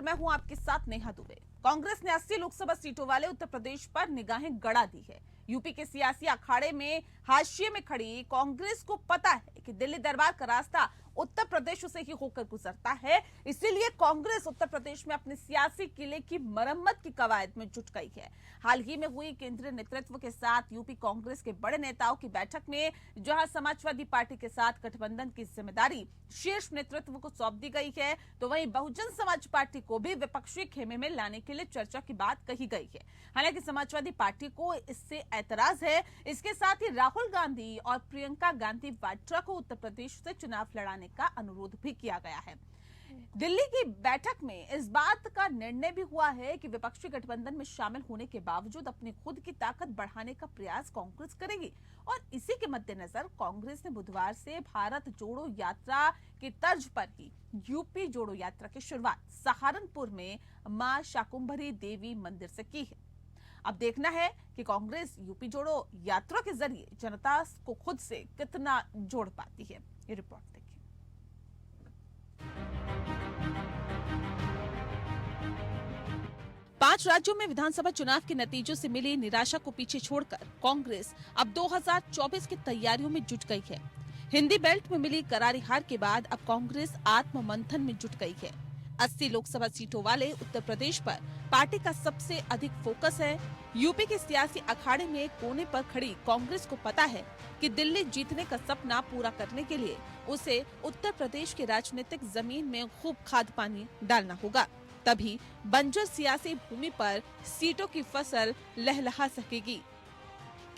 मैं हूं आपके साथ नेहा दुबे। कांग्रेस ने 80 लोकसभा सीटों वाले उत्तर प्रदेश पर निगाहें गड़ा दी है। यूपी के सियासी अखाड़े में हाशिए में खड़ी कांग्रेस को पता है कि दिल्ली दरबार का रास्ता उत्तर प्रदेश से ही होकर गुजरता है, इसीलिए कांग्रेस उत्तर प्रदेश में अपने सियासी किले की मरम्मत की कवायद में जुट गई है। हाल ही में हुई केंद्रीय नेतृत्व के साथ यूपी कांग्रेस के बड़े नेताओं की बैठक में जहां समाजवादी पार्टी के साथ गठबंधन की जिम्मेदारी शीर्ष नेतृत्व को सौंप दी गई है, तो वहीं बहुजन समाज पार्टी को भी विपक्षी खेमे में लाने के लिए चर्चा की बात कही गई है। हालांकि समाजवादी पार्टी को इससे ऐतराज है। इसके साथ ही राहुल गांधी और प्रियंका गांधी वाड्रा को उत्तर प्रदेश से चुनाव लड़ाने का अनुरोध भी किया गया है। दिल्ली की बैठक में इस बात का निर्णय भी हुआ है कि विपक्षी गठबंधन में शामिल होने के बावजूद अपनी खुद की ताकत बढ़ाने का प्रयास कांग्रेस करेगी और इसी के मद्देनजर कांग्रेस ने बुधवार से भारत जोड़ो यात्रा की तर्ज पर ही यूपी जोड़ो यात्रा की शुरुआत सहारनपुर में मां शाकुंभरी देवी मंदिर से की है। अब देखना है कि कांग्रेस यूपी जोड़ो यात्रा के जरिए जनता को खुद से कितना जोड़ पाती है। ये रिपोर्ट देखिए। 5 राज्यों में विधानसभा चुनाव के नतीजों से मिली निराशा को पीछे छोड़कर कांग्रेस अब 2024 की तैयारियों में जुट गई है। हिंदी बेल्ट में मिली करारी हार के बाद अब कांग्रेस आत्ममंथन में जुट गई है। 80 लोकसभा सीटों वाले उत्तर प्रदेश पर पार्टी का सबसे अधिक फोकस है। यूपी के सियासी अखाड़े में कोने पर खड़ी कांग्रेस को पता है कि दिल्ली जीतने का सपना पूरा करने के लिए उसे उत्तर प्रदेश की राजनीतिक जमीन में खूब खाद पानी डालना होगा, तभी बंजर सियासी भूमि पर सीटों की फसल लहलहा सकेगी।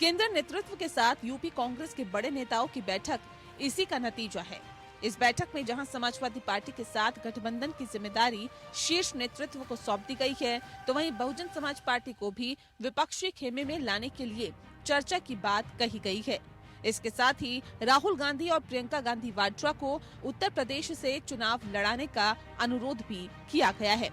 केंद्रीय नेतृत्व के साथ यूपी कांग्रेस के बड़े नेताओं की बैठक इसी का नतीजा है। इस बैठक में जहां समाजवादी पार्टी के साथ गठबंधन की जिम्मेदारी शीर्ष नेतृत्व को सौंप दी गई है, तो वहीं बहुजन समाज पार्टी को भी विपक्षी खेमे में लाने के लिए चर्चा की बात कही गई है। इसके साथ ही राहुल गांधी और प्रियंका गांधी वाड्रा को उत्तर प्रदेश से चुनाव लड़ाने का अनुरोध भी किया गया है।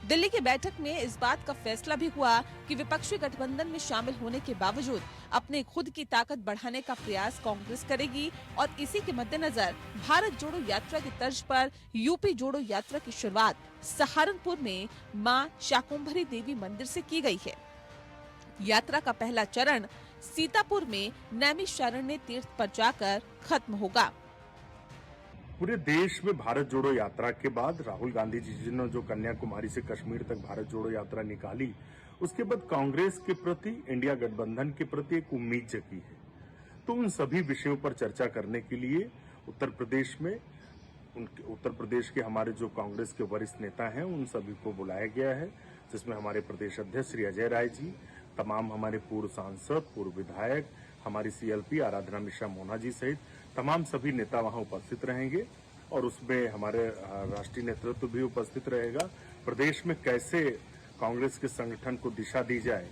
दिल्ली की बैठक में इस बात का फैसला भी हुआ कि विपक्षी गठबंधन में शामिल होने के बावजूद अपने खुद की ताकत बढ़ाने का प्रयास कांग्रेस करेगी और इसी के मद्देनजर भारत जोड़ो यात्रा की तर्ज पर यूपी जोड़ो यात्रा की शुरुआत सहारनपुर में मां शाकुंभरी देवी मंदिर से की गई है। यात्रा का पहला चरण सीतापुर में नैमिषारण्य तीर्थ पर जाकर खत्म होगा। पूरे देश में भारत जोड़ो यात्रा के बाद राहुल गांधी जी ने जो कन्याकुमारी से कश्मीर तक भारत जोड़ो यात्रा निकाली, उसके बाद कांग्रेस के प्रति, इंडिया गठबंधन के प्रति एक उम्मीद जगी है। तो उन सभी विषयों पर चर्चा करने के लिए उत्तर प्रदेश के हमारे जो कांग्रेस के वरिष्ठ नेता हैं, उन सभी को बुलाया गया है, जिसमें हमारे प्रदेश अध्यक्ष श्री अजय राय जी, तमाम हमारे पूर्व सांसद, पूर्व विधायक, हमारी सीएलपी आराधना मिश्रा मोना जी सहित तमाम सभी नेता वहां उपस्थित रहेंगे और उसमें हमारे राष्ट्रीय नेतृत्व भी उपस्थित रहेगा। प्रदेश में कैसे कांग्रेस के संगठन को दिशा दी जाए,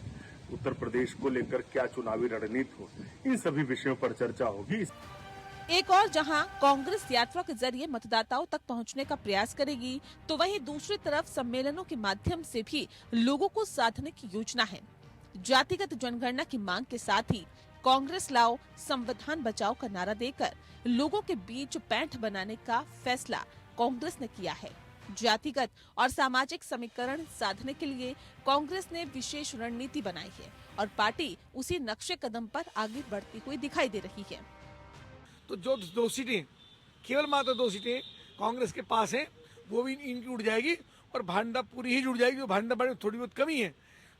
उत्तर प्रदेश को लेकर क्या चुनावी रणनीति हो, इन सभी विषयों पर चर्चा होगी। एक और जहां कांग्रेस यात्रा के जरिए मतदाताओं तक पहुंचने का प्रयास करेगी, तो वहीं दूसरी तरफ सम्मेलनों के माध्यम से भी लोगों को साधने की योजना है। जातिगत जनगणना की मांग के साथ ही कांग्रेस लाओ संविधान बचाओ का नारा देकर लोगों के बीच पैंठ बनाने का फैसला कांग्रेस ने किया है। जातिगत और सामाजिक समीकरण साधने के लिए कांग्रेस ने विशेष रणनीति बनाई है और पार्टी उसी नक्शे कदम पर आगे बढ़ती हुई दिखाई दे रही है। तो जो 2 सीटें, केवल मात्र 2 सीटें कांग्रेस के पास हैं, वो भी इनकी उड़ जाएगी और भांडा पूरी ही जुड़ जाएगी। जो भांडा में थोड़ी बहुत कमी है,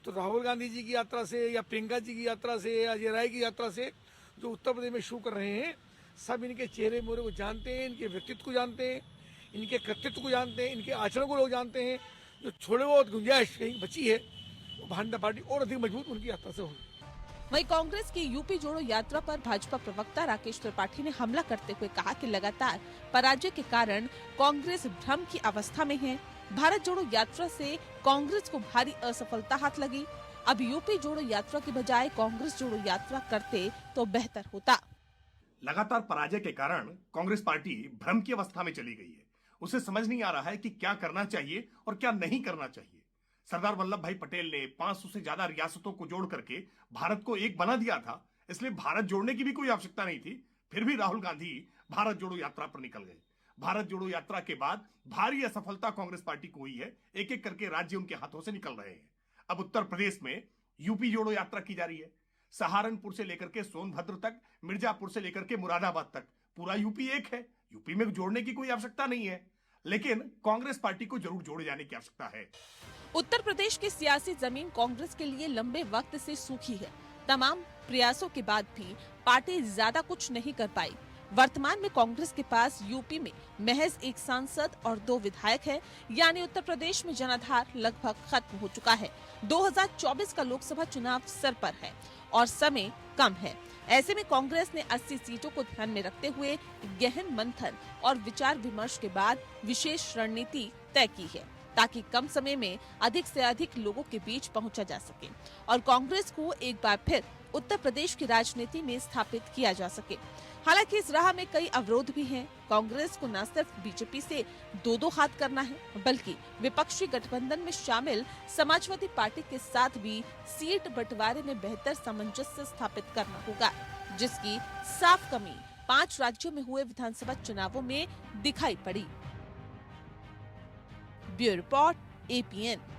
तो राहुल गांधी जी की यात्रा से या प्रियंका जी की यात्रा से या अजय राय की यात्रा से जो उत्तर प्रदेश में शुरू कर रहे हैं, सब इनके चेहरे मोहरे को जानते हैं, इनके व्यक्तित्व को जानते हैं, इनके कृतित्व को जानते हैं, इनके आचरण को लोग जानते हैं। जो थोड़े बहुत गुंजाइश कहीं बची है, वो भांडा पार्टी और अधिक मजबूत उनकी यात्रा से होगी। वहीं कांग्रेस की यूपी जोड़ो यात्रा पर भाजपा प्रवक्ता राकेश त्रिपाठी ने हमला करते हुए कहा कि लगातार पराजय के कारण कांग्रेस भ्रम की अवस्था में है। भारत जोड़ो यात्रा से कांग्रेस को भारी असफलता हाथ लगी। अब यूपी जोड़ो यात्रा के बजाय कांग्रेस जोड़ो यात्रा करते तो बेहतर होता। लगातार पराजय के कारण कांग्रेस पार्टी भ्रम की अवस्था में चली गई है। उसे समझ नहीं आ रहा है कि क्या करना चाहिए और क्या नहीं करना चाहिए। सरदार वल्लभ भाई पटेल ने 500 से ज्यादा रियासतों को जोड़ करके भारत को एक बना दिया था, इसलिए भारत जोड़ने की भी कोई आवश्यकता नहीं थी। फिर भी राहुल गांधी भारत जोड़ो यात्रा पर निकल गए। भारत जोड़ो यात्रा के बाद भारी असफलता कांग्रेस पार्टी को हुई है। एक एक करके राज्य उनके हाथों से निकल रहे हैं। अब उत्तर प्रदेश में यूपी जोड़ो यात्रा की जा रही है। सहारनपुर से लेकर के सोनभद्र तक, मिर्जापुर से लेकर के मुरादाबाद तक पूरा यूपी एक है। यूपी में जोड़ने की कोई आवश्यकता नहीं है, लेकिन कांग्रेस पार्टी को जरूर जोड़े जाने की आवश्यकता है। उत्तर प्रदेश की सियासी जमीन कांग्रेस के लिए लंबे वक्त से सूखी है। तमाम प्रयासों के बाद भी पार्टी ज्यादा कुछ नहीं कर पाई। वर्तमान में कांग्रेस के पास यूपी में महज एक सांसद और 2 विधायक है, यानी उत्तर प्रदेश में जनाधार लगभग खत्म हो चुका है। 2024 का लोकसभा चुनाव सर पर है और समय कम है। ऐसे में कांग्रेस ने 80 सीटों को ध्यान में रखते हुए गहन मंथन और विचार विमर्श के बाद विशेष रणनीति तय की है, ताकि कम समय में अधिक से अधिक लोगों के बीच पहुंचा जा सके और कांग्रेस को एक बार फिर उत्तर प्रदेश की राजनीति में स्थापित किया जा सके। हालांकि इस राह में कई अवरोध भी हैं। कांग्रेस को न सिर्फ बीजेपी से 2-2 हाथ करना है, बल्कि विपक्षी गठबंधन में शामिल समाजवादी पार्टी के साथ भी सीट बंटवारे में बेहतर सामंजस्य स्थापित करना होगा, जिसकी साफ कमी 5 राज्यों में हुए विधानसभा चुनावों में दिखाई पड़ी। Bureau report, APN।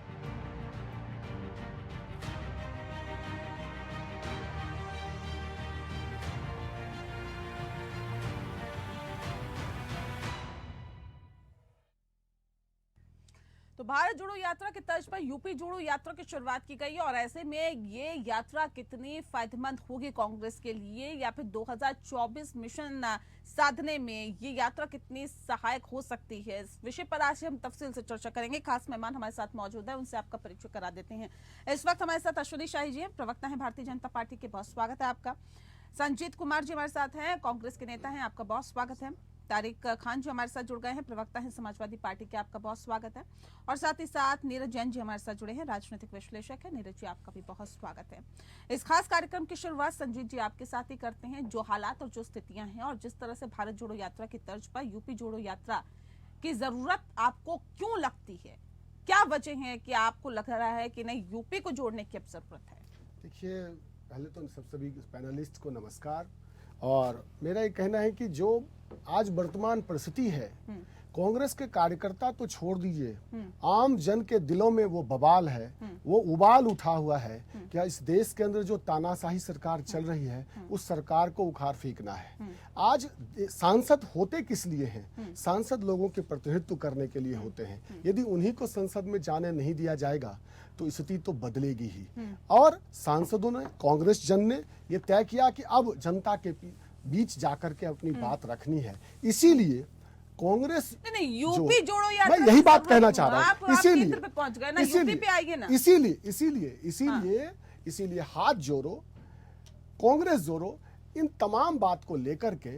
तो भारत जोड़ो यात्रा की तर्ज पर यूपी जोड़ो यात्रा की शुरुआत की गई है और ऐसे में ये यात्रा कितनी फायदेमंद होगी कांग्रेस के लिए, या फिर 2024 मिशन साधने में ये यात्रा कितनी सहायक हो सकती है, इस विषय पर आज हम तफसील से चर्चा करेंगे। खास मेहमान हमारे साथ मौजूद है, उनसे आपका परिचय करा देते हैं। इस वक्त हमारे साथ अश्विनी शाही जी हैं, प्रवक्ता हैं भारतीय जनता पार्टी के, बहुत स्वागत है आपका। संजीत कुमार जी हमारे साथ हैं, कांग्रेस के नेता हैं, आपका बहुत स्वागत है। तारिक खान जी हमारे साथ जुड़ गए हैं, प्रवक्ता हैं समाजवादी पार्टी के, आपका बहुत स्वागत है। और साथ ही साथ नीरज जैन जी हमारे साथ जुड़े हैं, राजनीतिक विश्लेषक है। नीरज जी आपका भी बहुत स्वागत है। इस खास कार्यक्रम की शुरुआत संजीत जी आपके साथ ही करते हैं। जो हालात और जो स्थितियां हैं और जिस तरह से भारत जोड़ो यात्रा की तर्ज पर यूपी जोड़ो यात्रा की जरूरत आपको क्यों लगती है, क्या वजह है कि आपको लग रहा है कि नहीं यूपी को जोड़ने की अब जरूरत है? देखिए, पहले तो सभी पैनलिस्ट को नमस्कार। और मेरा ये कहना है कि जो आज वर्तमान परिस्थिति है, कांग्रेस के कार्यकर्ता तो छोड़ दीजिए, आम जन के दिलों में वो बवाल है, वो उबाल उठा हुआ है। क्या इस देश के अंदर जो तानाशाही सरकार चल रही है, उस सरकार को उखाड़ फेंकना है। आज सांसद होते किस लिए हैं? सांसद लोगों के प्रतिनिधित्व करने के लिए होते हैं। यदि उन्हीं को संसद में जाने नहीं दिया जाएगा तो स्थिति तो बदलेगी ही। और सांसदों ने, कांग्रेस जन ने ये तय किया कि अब जनता के बीच जाकर के अपनी बात रखनी है। इसीलिए कांग्रेस नहीं, यूपी जोड़ो यात्रा, मैं यही बात कहना चाह रहा हूँ। इसीलिए हाथ जोड़ो, कांग्रेस जोड़ो, इन तमाम बात को लेकर के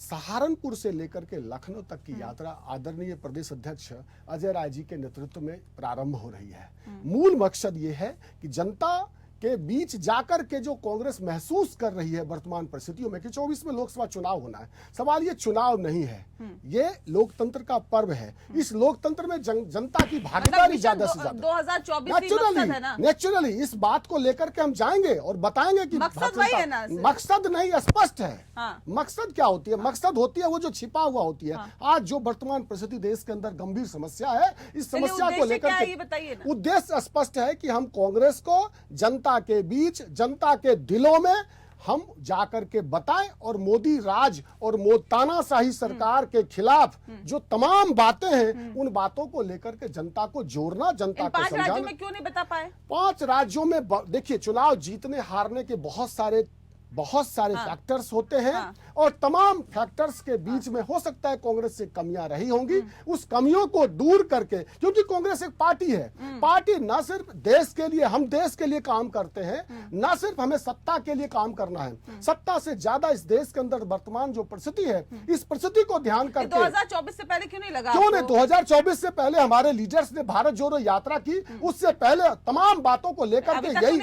सहारनपुर से लेकर के लखनऊ तक की यात्रा आदरणीय प्रदेश अध्यक्ष अजय राय जी के नेतृत्व में प्रारंभ हो रही है। मूल मकसद ये है कि जनता के बीच जाकर के जो कांग्रेस महसूस कर रही है वर्तमान परिस्थितियों में कि 24 में लोकसभा चुनाव होना है। सवाल ये चुनाव नहीं है, ये लोकतंत्र का पर्व है। इस लोकतंत्र में जनता की भागीदारी ज्यादा से ज्यादा 2024 नेचुरली इस बात को लेकर के हम जाएंगे और बताएंगे कि मकसद वही है ना, मकसद नहीं, स्पष्ट है। हाँ। मकसद क्या होती है? मकसद होती है वो जो छिपा हुआ होती है। आज जो वर्तमान परिस्थिति देश के अंदर गंभीर समस्या है, इस समस्या को लेकर के उद्देश्य स्पष्ट है कि हम कांग्रेस को जनता के बीच, जनता के दिलों में हम जाकर के बताएं और मोदी राज और तानाशाही सरकार के खिलाफ जो तमाम बातें हैं, उन बातों को लेकर के जनता को जोड़ना, जनता को समझाना। 5 राज्यों में क्यों नहीं बता पाए? 5 राज्यों में देखिए, चुनाव जीतने हारने के बहुत सारे फैक्टर्स होते हैं। और तमाम फैक्टर्स के बीच में हो सकता है कांग्रेस से कमियां रही होंगी। उस कमियों को दूर करके, क्योंकि कांग्रेस एक पार्टी है, पार्टी न सिर्फ देश के लिए, हम देश के लिए काम करते हैं, न सिर्फ हमें सत्ता के लिए काम करना है। सत्ता से ज्यादा इस देश के अंदर वर्तमान जो परिस्थिति है, इस परिस्थिति को ध्यान करके 2024 से पहले क्यों नहीं लगा? क्यों नहीं? 2024 से पहले हमारे लीडर्स ने भारत जोड़ो यात्रा की, उससे पहले तमाम बातों को लेकर के यही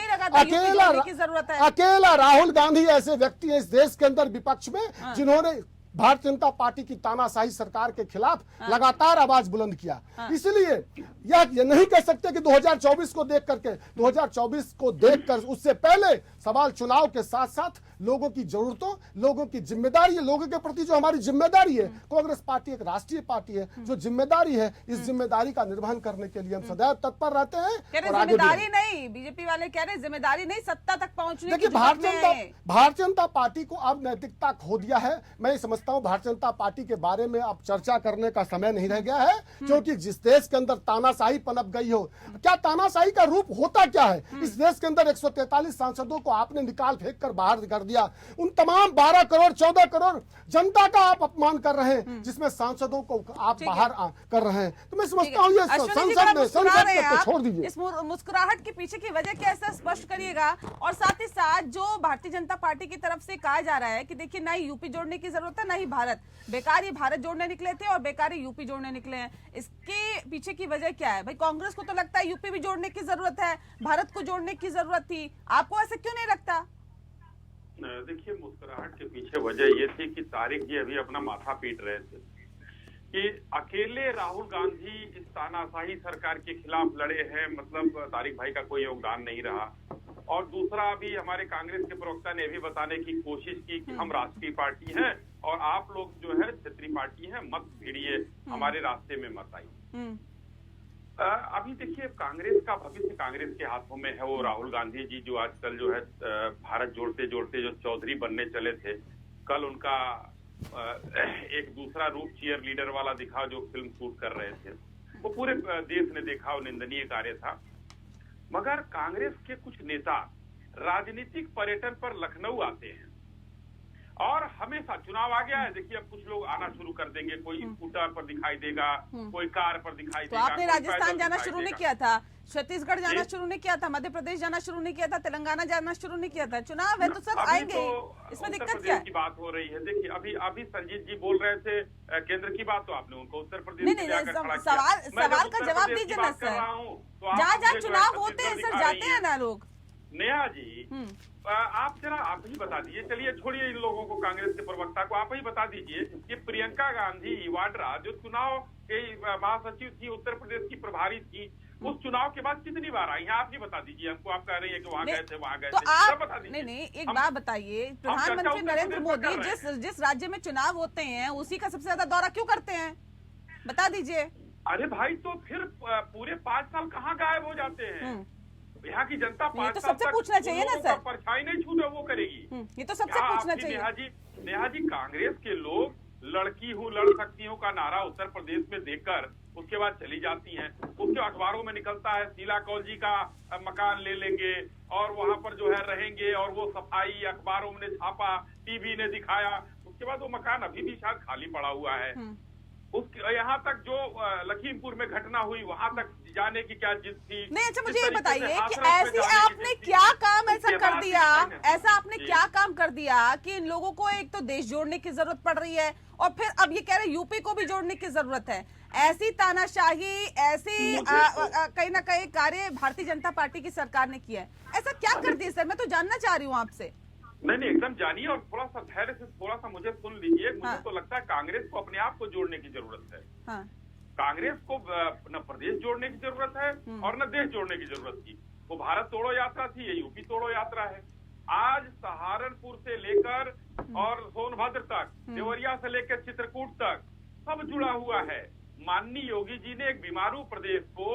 अकेला राहुल गांधी ऐसे व्यक्ति हैं इस देश के अंदर विपक्ष में, जिन्होंने भारतीय जनता पार्टी की तानाशाही सरकार के खिलाफ लगातार आवाज बुलंद किया। इसलिए यह नहीं कह सकते कि 2024 को देख करके, 2024 को देखकर उससे पहले सवाल चुनाव के साथ साथ लोगों की जरूरतों, लोगों की जिम्मेदारी है, लोगों के प्रति जो हमारी जिम्मेदारी है। कांग्रेस पार्टी एक राष्ट्रीय पार्टी है, जो जिम्मेदारी है, इस जिम्मेदारी का निर्वहन करने के लिए हम सदैव तत्पर रहते हैं। कह रहे और आगे भी जिम्मेदारी नहीं, बीजेपी वाले कह रहे जिम्मेदारी नहीं, सत्ता तक पहुंचने की देखिए, जुगत में है। भारतीय जनता पार्टी को अब नैतिकता खो दिया है। मैं समझता हूं भारतीय जनता पार्टी के बारे में अब चर्चा करने का समय नहीं रह गया है, क्योंकि जिस देश के अंदर तानाशाही पनप गई हो, क्या तानाशाही का रूप होता क्या है? इस देश के अंदर 143 सांसदों को आपने निकाल फेंक कर बाहर कर दिया। उन तमाम 12 करोड़ 14 करोड़ जनता का आप अपमान कर रहे हैं, जिसमें सांसदों को आप बाहर कर रहे हैं। तो मैं समझता हूँ ये संसद में छोड़ दीजिए। इस मुस्कुराहट के पीछे की वजह क्या है, ऐसा स्पष्ट करिएगा। और साथ ही साथ जो भारतीय जनता पार्टी की तरफ से कहा जा रहा है कि देखिए, ना ही यूपी जोड़ने की जरूरत है, ना ही भारत, बेकार ये भारत जोड़ने निकले थे और बेकार ये यूपी जोड़ने निकले हैं। इसके पीछे की वजह क्या है? भाई कांग्रेस को तो लगता है यूपी भी जोड़ने की जरूरत है, भारत को जोड़ने की जरूरत थी, आपको ऐसा क्यों नहीं लगता? देखिए, मुस्कुराहट के पीछे वजह ये थी कि तारिक जी अभी अपना माथा पीट रहे थे कि अकेले राहुल गांधी इस तानाशाही सरकार के खिलाफ लड़े हैं, मतलब तारिक भाई का कोई योगदान नहीं रहा। और दूसरा, अभी हमारे कांग्रेस के प्रवक्ता ने भी बताने की कोशिश की कि हम राष्ट्रीय पार्टी हैं और आप लोग जो है क्षेत्रीय पार्टी हैं, मत भिड़िए, हमारे रास्ते में मत आइए। अभी देखिए, कांग्रेस का भविष्य कांग्रेस के हाथों में है। वो राहुल गांधी जी जो आजकल जो है भारत जोड़ते जोड़ते जो चौधरी बनने चले थे, कल उनका एक दूसरा रूप चीयर लीडर वाला दिखा जो फिल्म शूट कर रहे थे, वो पूरे देश ने देखा, वो निंदनीय कार्य था। मगर कांग्रेस के कुछ नेता राजनीतिक पर्यटन पर लखनऊ आते हैं और हमेशा चुनाव आ गया है, देखिए अब कुछ लोग आना शुरू कर देंगे, कोई स्कूटर पर दिखाई देगा, कोई कार पर दिखाई तो देगा। आपने राजस्थान जाना शुरू नहीं किया था, छत्तीसगढ़ जाना शुरू नहीं किया था, मध्य प्रदेश जाना शुरू नहीं किया था, तेलंगाना जाना शुरू नहीं किया था? चुनाव है तो सब आएंगे, इसमें दिक्कत क्या है? की बात हो रही है। देखिए, अभी संजीत जी बोल रहे थे केंद्र की बात, तो आपने उनको उत्तर प्रदेश नहीं, सवाल का जवाब दीजिए ना सर। जहाँ चुनाव होते हैं सर, जाते हैं ना लोग। नेहा जी, आप जरा आप ही बता दीजिए, चलिए छोड़िए इन लोगों को, कांग्रेस के प्रवक्ता को, आप ही बता दीजिए कि प्रियंका गांधी वाड्रा जो चुनाव के महासचिव थी, उत्तर प्रदेश की प्रभारी थी, उस चुनाव के बाद कितनी बार आई हैं? आप ही बता दीजिए हमको। आप कह रही है कि वहाँ गए थे, वहाँ गए तो थे, आप बता दीजिए। नहीं, एक बात बताइए, प्रधानमंत्री नरेंद्र मोदी जिस राज्य में चुनाव होते हैं उसी का सबसे ज्यादा दौरा क्यों करते हैं, बता दीजिए। अरे भाई, तो फिर पूरे 5 साल कहाँ गायब हो जाते हैं? यहाँ की जनता 5 तो साल सबसे तक पूछना चाहिए ना सर, परछाई नहीं छूटे वो करेगी। ये तो सबसे पूछना चाहिए। नेहा जी, कांग्रेस के लोग लड़की हूँ लड़ सकती हूँ का नारा उत्तर प्रदेश में देकर उसके बाद चली जाती हैं। उसके अखबारों में निकलता है शीला कौल जी का मकान ले लेंगे और वहां पर जो है रहेंगे, और वो सफाई अखबारों में छापा, टीवी ने दिखाया, उसके बाद वो मकान अभी भी शायद खाली पड़ा हुआ है। यहाँ तक जो लखीमपुर में घटना हुई वहां तक जाने की क्या जिद थी? नहीं, अच्छा मुझे ये बताइए कि ऐसी आपने क्या काम ऐसा कर दिया, ऐसा आपने क्या काम कर दिया कि इन लोगों को एक तो देश जोड़ने की जरूरत पड़ रही है और फिर अब ये कह रहे यूपी को भी जोड़ने की जरूरत है? ऐसी तानाशाही, ऐसी कहीं ना कहीं कार्य भारतीय जनता पार्टी की सरकार ने किया है, ऐसा क्या कर दिया सर? मैं तो जानना चाह रही हूँ आपसे। नहीं, एकदम जानिए और थोड़ा सा धैर्य से थोड़ा सा मुझे सुन लीजिए। मुझे तो लगता है कांग्रेस को अपने आप को जोड़ने की जरूरत है। कांग्रेस को न प्रदेश जोड़ने की जरूरत है और न देश जोड़ने की जरूरत थी। वो भारत तोड़ो यात्रा थी, ये यूपी तोड़ो यात्रा है। आज सहारनपुर से लेकर और सोनभद्र तक, देवरिया से लेकर चित्रकूट तक सब जुड़ा हुआ है। माननीय योगी जी ने एक बीमारू प्रदेश को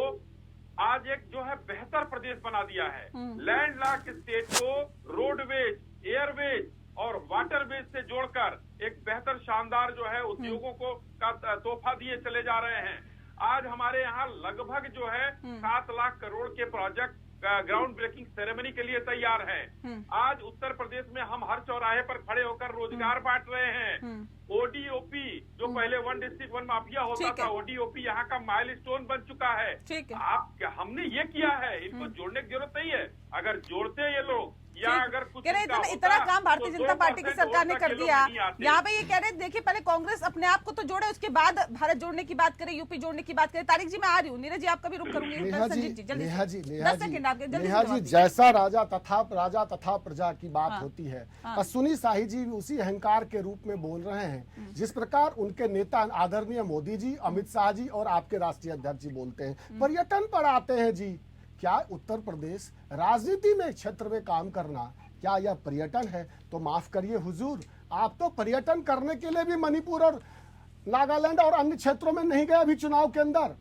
आज एक जो है बेहतर प्रदेश बना दिया है। लैंडलॉक्ड स्टेट को रोडवेज, एयरवेज और वाटरवेज से जोड़कर एक बेहतर शानदार जो है उद्योगों को का तोहफा दिए चले जा रहे हैं। आज हमारे यहाँ लगभग जो है 7 लाख करोड़ के प्रोजेक्ट ग्राउंड ब्रेकिंग सेरेमनी के लिए तैयार हैं। आज उत्तर प्रदेश में हम हर चौराहे पर खड़े होकर रोजगार बांट रहे हैं। ओडीओपी जो पहले 1 डिस्ट्रिक्ट 1 माफिया होता था, ओडीओपी यहाँ का माइलस्टोन बन चुका है। हमने ये किया है, इनको जोड़ने की जरूरत नहीं है। अगर जोड़ते ये लोग या अगर कुछ इतना काम भारतीय जनता पार्टी की सरकार ने कर दिया। यहाँ पे ये कह रहे देखिए पहले कांग्रेस अपने आप को तो जोड़े, उसके बाद भारत जोड़ने की बात करे, यूपी जोड़ने की बात करे। तारिक जी मैं आ रही हूँ, नीरज जी आपका भी रुख करूंगी। नेहा जी, जैसा राजा तथा प्रजा की बात होती है, अश्विनी शाही जी उसी अहंकार के रूप में बोल रहे हैं जिस प्रकार उनके नेता आदरणीय मोदी जी, अमित शाह जी और आपके राष्ट्रीय अध्यक्ष जी बोलते हैं। पर्यटन पर आते हैं जी, क्या उत्तर प्रदेश राजनीति में क्षेत्र में काम करना क्या यह पर्यटन है? तो माफ करिए हुजूर, आप तो पर्यटन करने के लिए भी मणिपुर और नागालैंड और अन्य क्षेत्रों में नहीं गए अभी चुनाव के अंदर।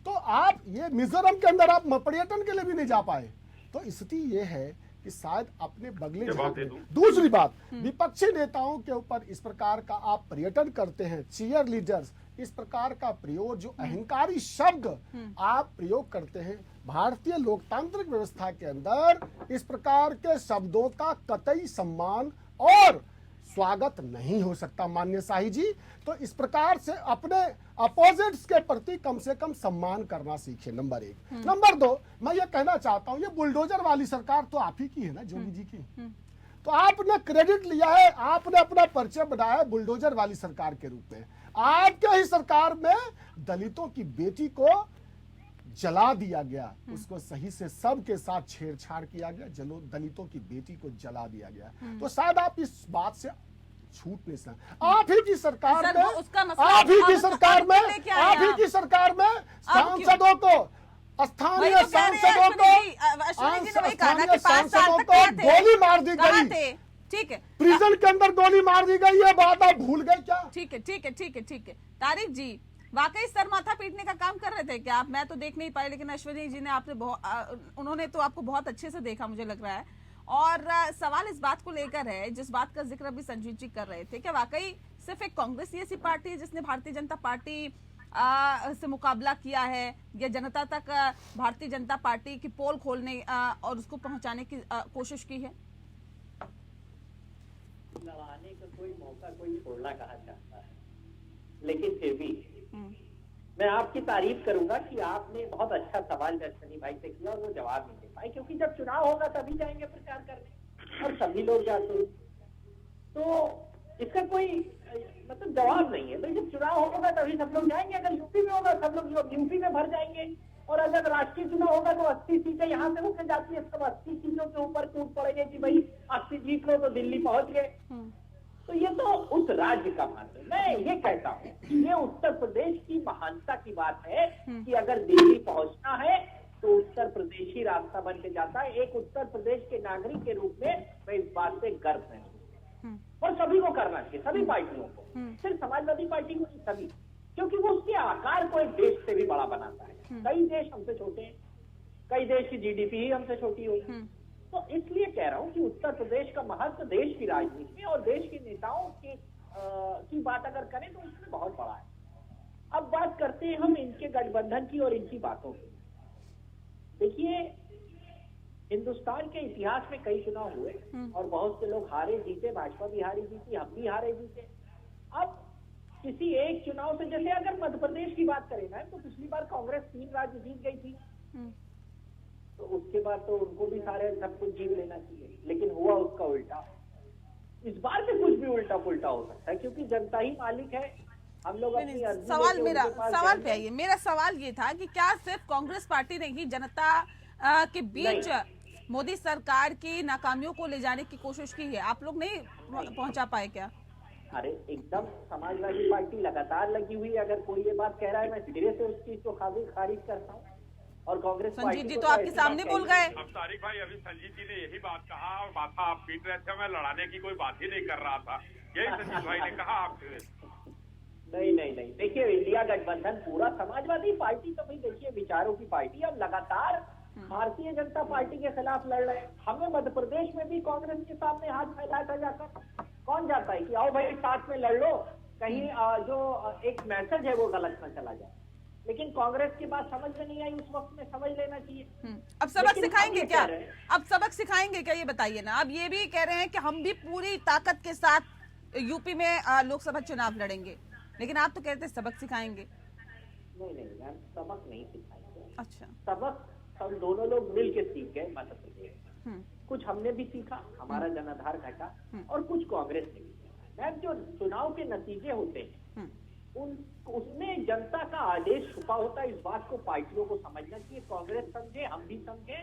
तो आप ये मिजोरम के अंदर आप पर्यटन के लिए भी नहीं जा पाए। तो स्थिति ये है कि शायद अपने बगले दूसरी बात, विपक्षी नेताओं के ऊपर इस प्रकार का आप पर्यटन करते हैं, चीयर लीडर्स, इस प्रकार का प्रयोग, जो अहंकारी शब्द आप प्रयोग करते हैं, भारतीय लोकतांत्रिक व्यवस्था के अंदर इस प्रकार के शब्दों का कतई सम्मान और स्वागत नहीं हो सकता माननीय शाही जी। तो इस प्रकार से अपने अपोजिट्स के प्रति कम से कम सम्मान करना सीखे, नंबर 1। नंबर 2, मैं ये कहना चाहता हूं, ये बुलडोजर वाली सरकार तो आप ही की है ना, जोगी जी की। तो आपने क्रेडिट लिया है, आपने अपना परिचय बनाया है बुलडोजर वाली सरकार के रूप में। आपके ही सरकार में दलितों की बेटी को जला दिया गया, उसको सही से सबके साथ छेड़छाड़ किया गया, दलितों की बेटी को जला दिया गया। तो शायद आप इस बात से छूट नहीं सकते। आप ही की सरकार में, आप ही की सरकार में, आप ही की सरकार में सांसदों को, स्थानीय सांसदों को गोली मार दी गई। ठीक है, प्रिजन के अंदर गोली मार दी गई, ये बात आप भूल गए क्या? ठीक है, ठीक है, ठीक है, ठीक है। तारिक जी, वाकई सर माथा पीटने का काम कर रहे थे क्या आप? मैं तो देख नहीं पाई, लेकिन अश्विनी जी ने उन्होंने तो आपको बहुत अच्छे से देखा, मुझे लग रहा है। और सवाल इस बात को लेकर है, जिस बात का जिक्र अभी संजीव जी कर रहे थे, क्या वाकई सिर्फ एक कांग्रेस ऐसी पार्टी है जिसने भारतीय जनता पार्टी से मुकाबला किया है, या जनता तक भारतीय जनता पार्टी की पोल खोलने और उसको पहुंचाने की कोशिश की है? लड़ाने का कोई मौका कोई छोड़ना कहा चाहता है, लेकिन फिर भी मैं आपकी तारीफ करूंगा कि आपने बहुत अच्छा सवाल अश्विनी भाई से किया और वो जवाब नहीं दे पाए, क्योंकि जब चुनाव होगा तभी जाएंगे प्रचार करने, और सभी लोग जाते हैं, तो इसका कोई मतलब जवाब नहीं है। भाई जब चुनाव होगा तभी सब लोग जाएंगे, अगर यूपी में होगा सब लोग यूपी में भर जाएंगे, और अगर राष्ट्रीय चुनाव होगा तो 80 सीटें यहाँ से होकर जाती है, सब 80 सीटों के ऊपर टूट पड़ेंगे कि भाई 80 जीत लो तो दिल्ली पहुंच गए। तो ये तो उस राज्य का महत्व है। मैं ये कहता हूँ ये उत्तर प्रदेश की महानता की बात है कि अगर दिल्ली पहुंचना है तो उत्तर प्रदेश ही रास्ता बन के जाता है। एक उत्तर प्रदेश के नागरिक के रूप में मैं इस बात से गर्व महसूस, और सभी को करना चाहिए, सभी पार्टियों को, सिर्फ समाजवादी पार्टी को नहीं, सभी, क्योंकि वो उसके आकार को एक देश से भी बड़ा बनाता है। कई देश हमसे छोटे हैं, कई देश की जीडीपी ही हमसे छोटी हुई, तो इसलिए कह रहा हूं कि उत्तर प्रदेश का महत्व देश की राजनीति में और देश के नेताओं की बात अगर करें तो उसमें बहुत बड़ा है। अब बात करते हैं हम इनके गठबंधन की और इनकी बातों की। देखिए, हिंदुस्तान के इतिहास में कई चुनाव हुए और बहुत से लोग हारे जीते, भाजपा भी हारी जीती, हम भी हारे जीते। अब किसी एक चुनाव से, जैसे अगर मध्य प्रदेश की बात करें ना, तो पिछली बार कांग्रेस 3 राज्य जीत गई थी, तो उसके बाद तो उनको भी सारे सब कुछ जीत लेना चाहिए, लेकिन हुआ उसका उल्टा। इस बार भी कुछ भी उल्टा पुल्टा हो सकता है, क्योंकि जनता ही मालिक है। हम लोग अपनी सवाल पे आइए। मेरा सवाल ये था कि क्या सिर्फ कांग्रेस पार्टी ने ही जनता के बीच मोदी सरकार की नाकामियों को ले जाने की कोशिश की है? आप लोग नहीं पहुंचा पाए क्या? अरे एकदम, समाजवादी पार्टी लगातार लगी हुई है। अगर कोई ये बात कह रहा है, मैं सिरे से उस चीज को खारिज करता हूँ। और कांग्रेस संजीव जी तो आपके सामने बोल गए। अब तारिक भाई, अभी संजीव जी ने यही बात कहा और माथा आप पीट रहे थे, मैं लड़ाने की कोई बात ही नहीं कर रहा था, यही संजीव भाई ने कहा आपसे। नहीं, देखिए, इंडिया गठबंधन पूरा समाजवादी पार्टी, तो भाई देखिए विचारों की पार्टी, अब लगातार भारतीय जनता पार्टी के खिलाफ लड़ रहे हैं। हमें मध्य प्रदेश में भी कांग्रेस के सामने हाथ फैलाया था जाकर, कौन जाता है कि आओ भाई साथ में लड़ लो, कहीं जो एक मैसेज है वो गलत न चला जाए। लेकिन कांग्रेस की बात समझ में नहीं आई उस वक्त में, समझ लेना चाहिए। अब सबक सिखाएंगे क्या? अब सबक सिखाएंगे क्या, ये बताइए ना। अब ये भी कह रहे हैं कि हम भी पूरी ताकत के साथ यूपी में लोकसभा चुनाव लड़ेंगे, लेकिन आप तो कहते हैं सबक सिखाएंगे। नहीं मैम, सबक नहीं सिखाएंगे। अच्छा, सबक हम दोनों लोग मिल के सीख गए मध्य प्रदेश। कुछ हमने भी सीखा, हमारा जनाधार घटा, और कुछ कांग्रेस ने भी सीखा। मैम, जो चुनाव के नतीजे होते हैं उसमें जनता का आदेश छुपा होता है। इस बात को पार्टियों को समझना चाहिए। कांग्रेस समझे, हम भी समझे,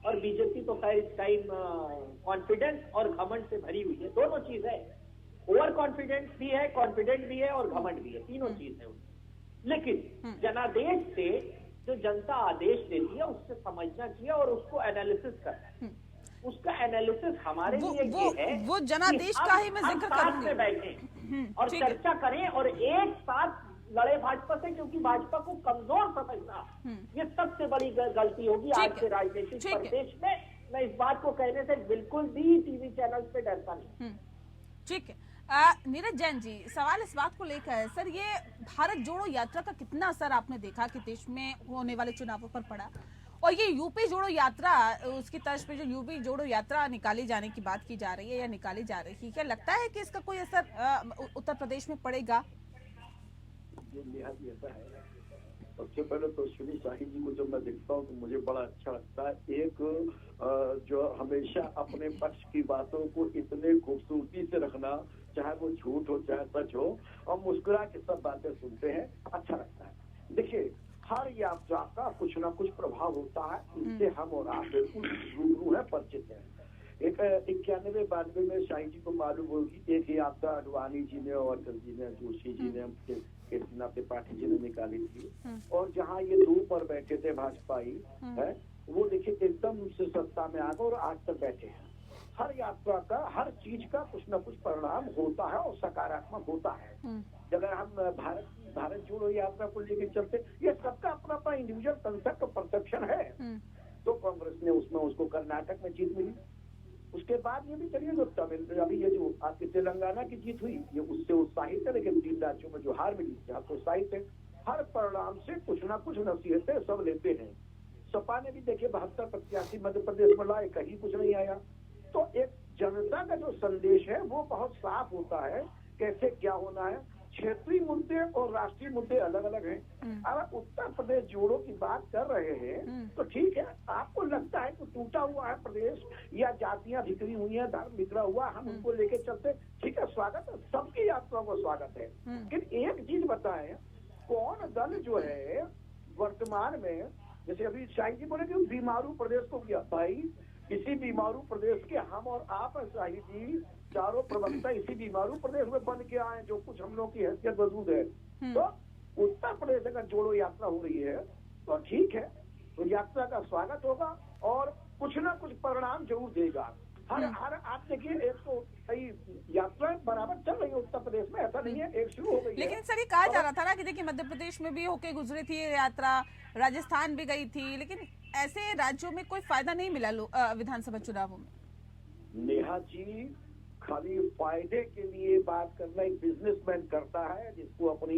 और बीजेपी तो खैर इस टाइम कॉन्फिडेंस और घमंड से भरी हुई है। दोनों चीज है, ओवर कॉन्फिडेंस भी है, कॉन्फिडेंट भी है, और घमंड भी है, तीनों चीज है उसमें। लेकिन जनादेश से जो जनता आदेश देती है उससे समझना चाहिए और उसको एनालिसिस करना है। उसका एनालिसिस हमारे लिए ये है वो जनादेश कि का ही मैं हम जिक्र साथ करूंगी। में बैठे और ठीक है। चर्चा करें और एक साथ लड़े भाजपा से, क्योंकि भाजपा को कमजोर समझना ये सबसे बड़ी गलती होगी ठीक आज है। के राजनीतिक ठीक है। परिवेश में। मैं इस बात को कहने से बिल्कुल भी टीवी चैनल पे डरता नहीं। ठीक है। नीरज जैन जी, सवाल इस बात को लेकर है सर, ये भारत जोड़ो यात्रा का कितना असर आपने देखा कि देश में होने वाले चुनावों पर पड़ा, और ये यूपी जोड़ो यात्रा, उसकी तर्ज पे जो यूपी जोड़ो यात्रा निकाली जाने की बात की जा रही है या निकाली जा रही है, क्या लगता है कि इसका कोई असर उत्तर प्रदेश में पड़ेगा? निहाती ऐसा है। सबसे पहले तो सुनील शाही जी को जब मैं देखता हूँ तो मुझे बड़ा अच्छा लगता है। एक जो हमेशा अपने पक्ष की बातों को इतने खूबसूरती से रखना, चाहे वो झूठ हो चाहे सच हो, और मुस्कुरा के सब बातें सुनते हैं, अच्छा लगता है। देखिए, हर यात्रा का कुछ ना कुछ प्रभाव होता है, इससे हम और आप बिल्कुल रूबरू है, परिचित है। एक 91-92 में शाही जी को मालूम होगी, एक यात्रा अडवाणी जी ने और अटल जी ने, जोशी जी ने, केसरीनाथ त्रिपाठी जी ने निकाली थी, और जहाँ ये दो पर बैठे थे भाजपाई है, वो देखिए एकदम से सत्ता में आ गए और आज तक बैठे हैं। हर यात्रा का, हर चीज का कुछ न कुछ परिणाम होता है और सकारात्मक होता है। अगर हम भारत जोड़ो यात्रा को लेकर चलते, ये सबका अपना अपना इंडिविजुअल कंसेप्ट और परसेप्शन है। तो कांग्रेस ने उसमें उसको कर्नाटक में जीत मिली। उसके बाद ये भी चलिए जो तमिल, अभी ये जो आपकी तेलंगाना की जीत हुई, ये उससे उत्साहित है, लेकिन 3 राज्यों में जो हार मिली यहाँ तो उत्साहित है। हर परिणाम से कुछ ना कुछ नसीहतें सब लेते हैं। सपा ने भी देखिए 72 प्रत्याशी मध्य प्रदेश में लाए, कहीं कुछ नहीं आया। तो एक जनता का जो संदेश है वो बहुत साफ होता है, कैसे क्या होना है। क्षेत्रीय मुद्दे और राष्ट्रीय मुद्दे अलग अलग हैं। अगर उत्तर प्रदेश जोड़ो की बात कर रहे हैं तो ठीक है, आपको लगता है कि टूटा हुआ है प्रदेश या जातियां बिखरी हुई हैं, धर्म बिखरा हुआ, हम उनको लेके चलते, ठीक है, स्वागत है, सबकी यात्रा को स्वागत है। लेकिन एक चीज बताएं, कौन दल जो है वर्तमान में, जैसे अभी शाही जी बोले कि बीमारू प्रदेश को किया, भाई इसी बीमारू प्रदेश के हम और आप शाही जी चारों प्रवक्ता इसी बीमारू प्रदेश में बन के आए, जो कुछ हम लोग की हैसियत वजूद है। तो उत्तर प्रदेश अगर जोड़ो यात्रा हो रही है तो ठीक है, तो यात्रा का स्वागत होगा और कुछ ना कुछ परिणाम जरूर देगा। हर आप देखिए, एक तो सही यात्रा बराबर चल रही है उत्तर प्रदेश में, ऐसा नहीं है एक शुरू हो गई। लेकिन सर ये कहा जा रहा था ना कि देखिए मध्य प्रदेश में भी होके गुजरी थी ये यात्रा, राजस्थान भी गई थी, लेकिन ऐसे राज्यों में कोई फायदा नहीं मिला विधानसभा चुनावों में। नेहा जी, खाली फायदे के लिए बात करना एक बिजनेसमैन करता है, जिसको अपनी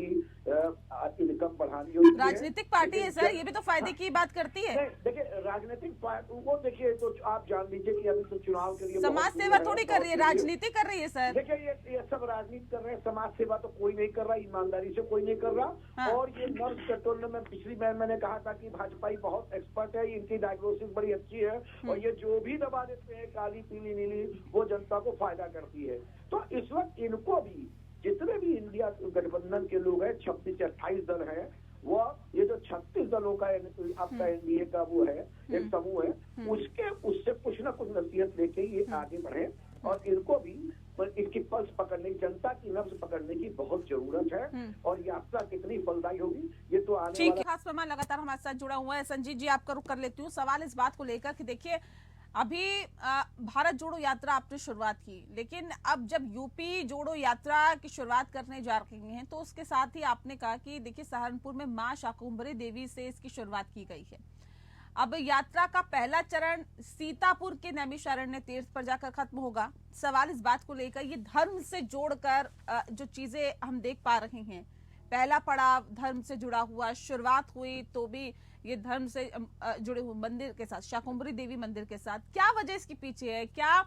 इनकम बढ़ानी होती है। राजनीतिक पार्टी है सर, ये भी तो फायदे की बात करती है। देखिए राजनीतिक पार्टी वो देखिए, तो आप जान लीजिए कि अभी तो चुनाव के लिए समाज सेवा थोड़ी कर रही है, राजनीति कर रही है सर। देखिए ये सब राजनीति कर रहे हैं, समाज सेवा तो कोई नहीं कर रहा, ईमानदारी से कोई नहीं कर रहा। और ये नर्स पेट्रोल में पिछली बार मैंने कहा था कि भाजपा बहुत एक्सपर्ट है, इनकी डायग्नोसिस बड़ी अच्छी है, और ये जो भी दबा देते हैं काली पीली नीली, वो जनता को फायदा करती है। तो इस वक्त इनको भी, जितने भी इंडिया गठबंधन के लोग हैं, 26 से 28 दल हैं, वो ये जो 36 दलों का आपका एनडीए का वो है एक समूह है, उससे कुछ ना कुछ नसीहत लेके ये आगे बढ़े, और इनको भी इसकी पल्स पकड़ने, जनता की नब्ज पकड़ने की बहुत जरूरत है। और यात्रा कितनी फलदायी होगी ये तो आने ठीक है। खास मेहमान लगातार हमारे साथ जुड़ा हुआ है, संजीत जी आपका रुख कर लेती हूँ। सवाल इस बात को लेकर कि देखिए अभी भारत जोड़ो यात्रा आपने शुरुआत की, लेकिन अब जब यूपी जोड़ो यात्रा की शुरुआत करने जा रहे हैं तो उसके साथ ही आपने कहा कि देखिए सहारनपुर में मां शाकुंभरी देवी से इसकी शुरुआत की गई है। अब यात्रा का पहला चरण सीतापुर के नैमिषारण्य तीर्थ पर जाकर खत्म होगा। सवाल इस बात को लेकर, ये धर्म से जोड़कर जो चीजें हम देख पा रहे हैं, पहला पड़ाव धर्म से जुड़ा हुआ, शुरुआत हुई तो भी ये धर्म से जुड़े हुए मंदिर के साथ, शाकुंभरी देवी मंदिर के साथ, क्या वजह इसके पीछे है? क्या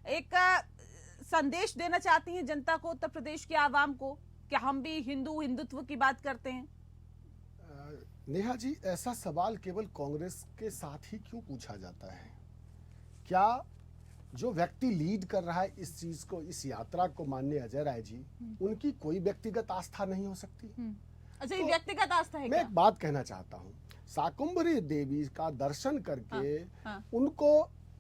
एक संदेश देना चाहती हैं जनता को, उत्तर प्रदेश के आवाम को, कि हम भी हिंदुत्व की बात करते हैं? नेहा जी, ऐसा सवाल केवल कांग्रेस के साथ ही क्यों पूछा जाता है? क्या जो व्यक्ति लीड कर रहा है इस चीज को, इस यात्रा को, माननीय अजय राय जी, उनकी कोई व्यक्तिगत आस्था नहीं हो सकती? अच्छा, ये व्यक्तिगत आस्था है? मैं एक बात कहना चाहता हूँ, शाकुंभरी देवी का दर्शन करके उनको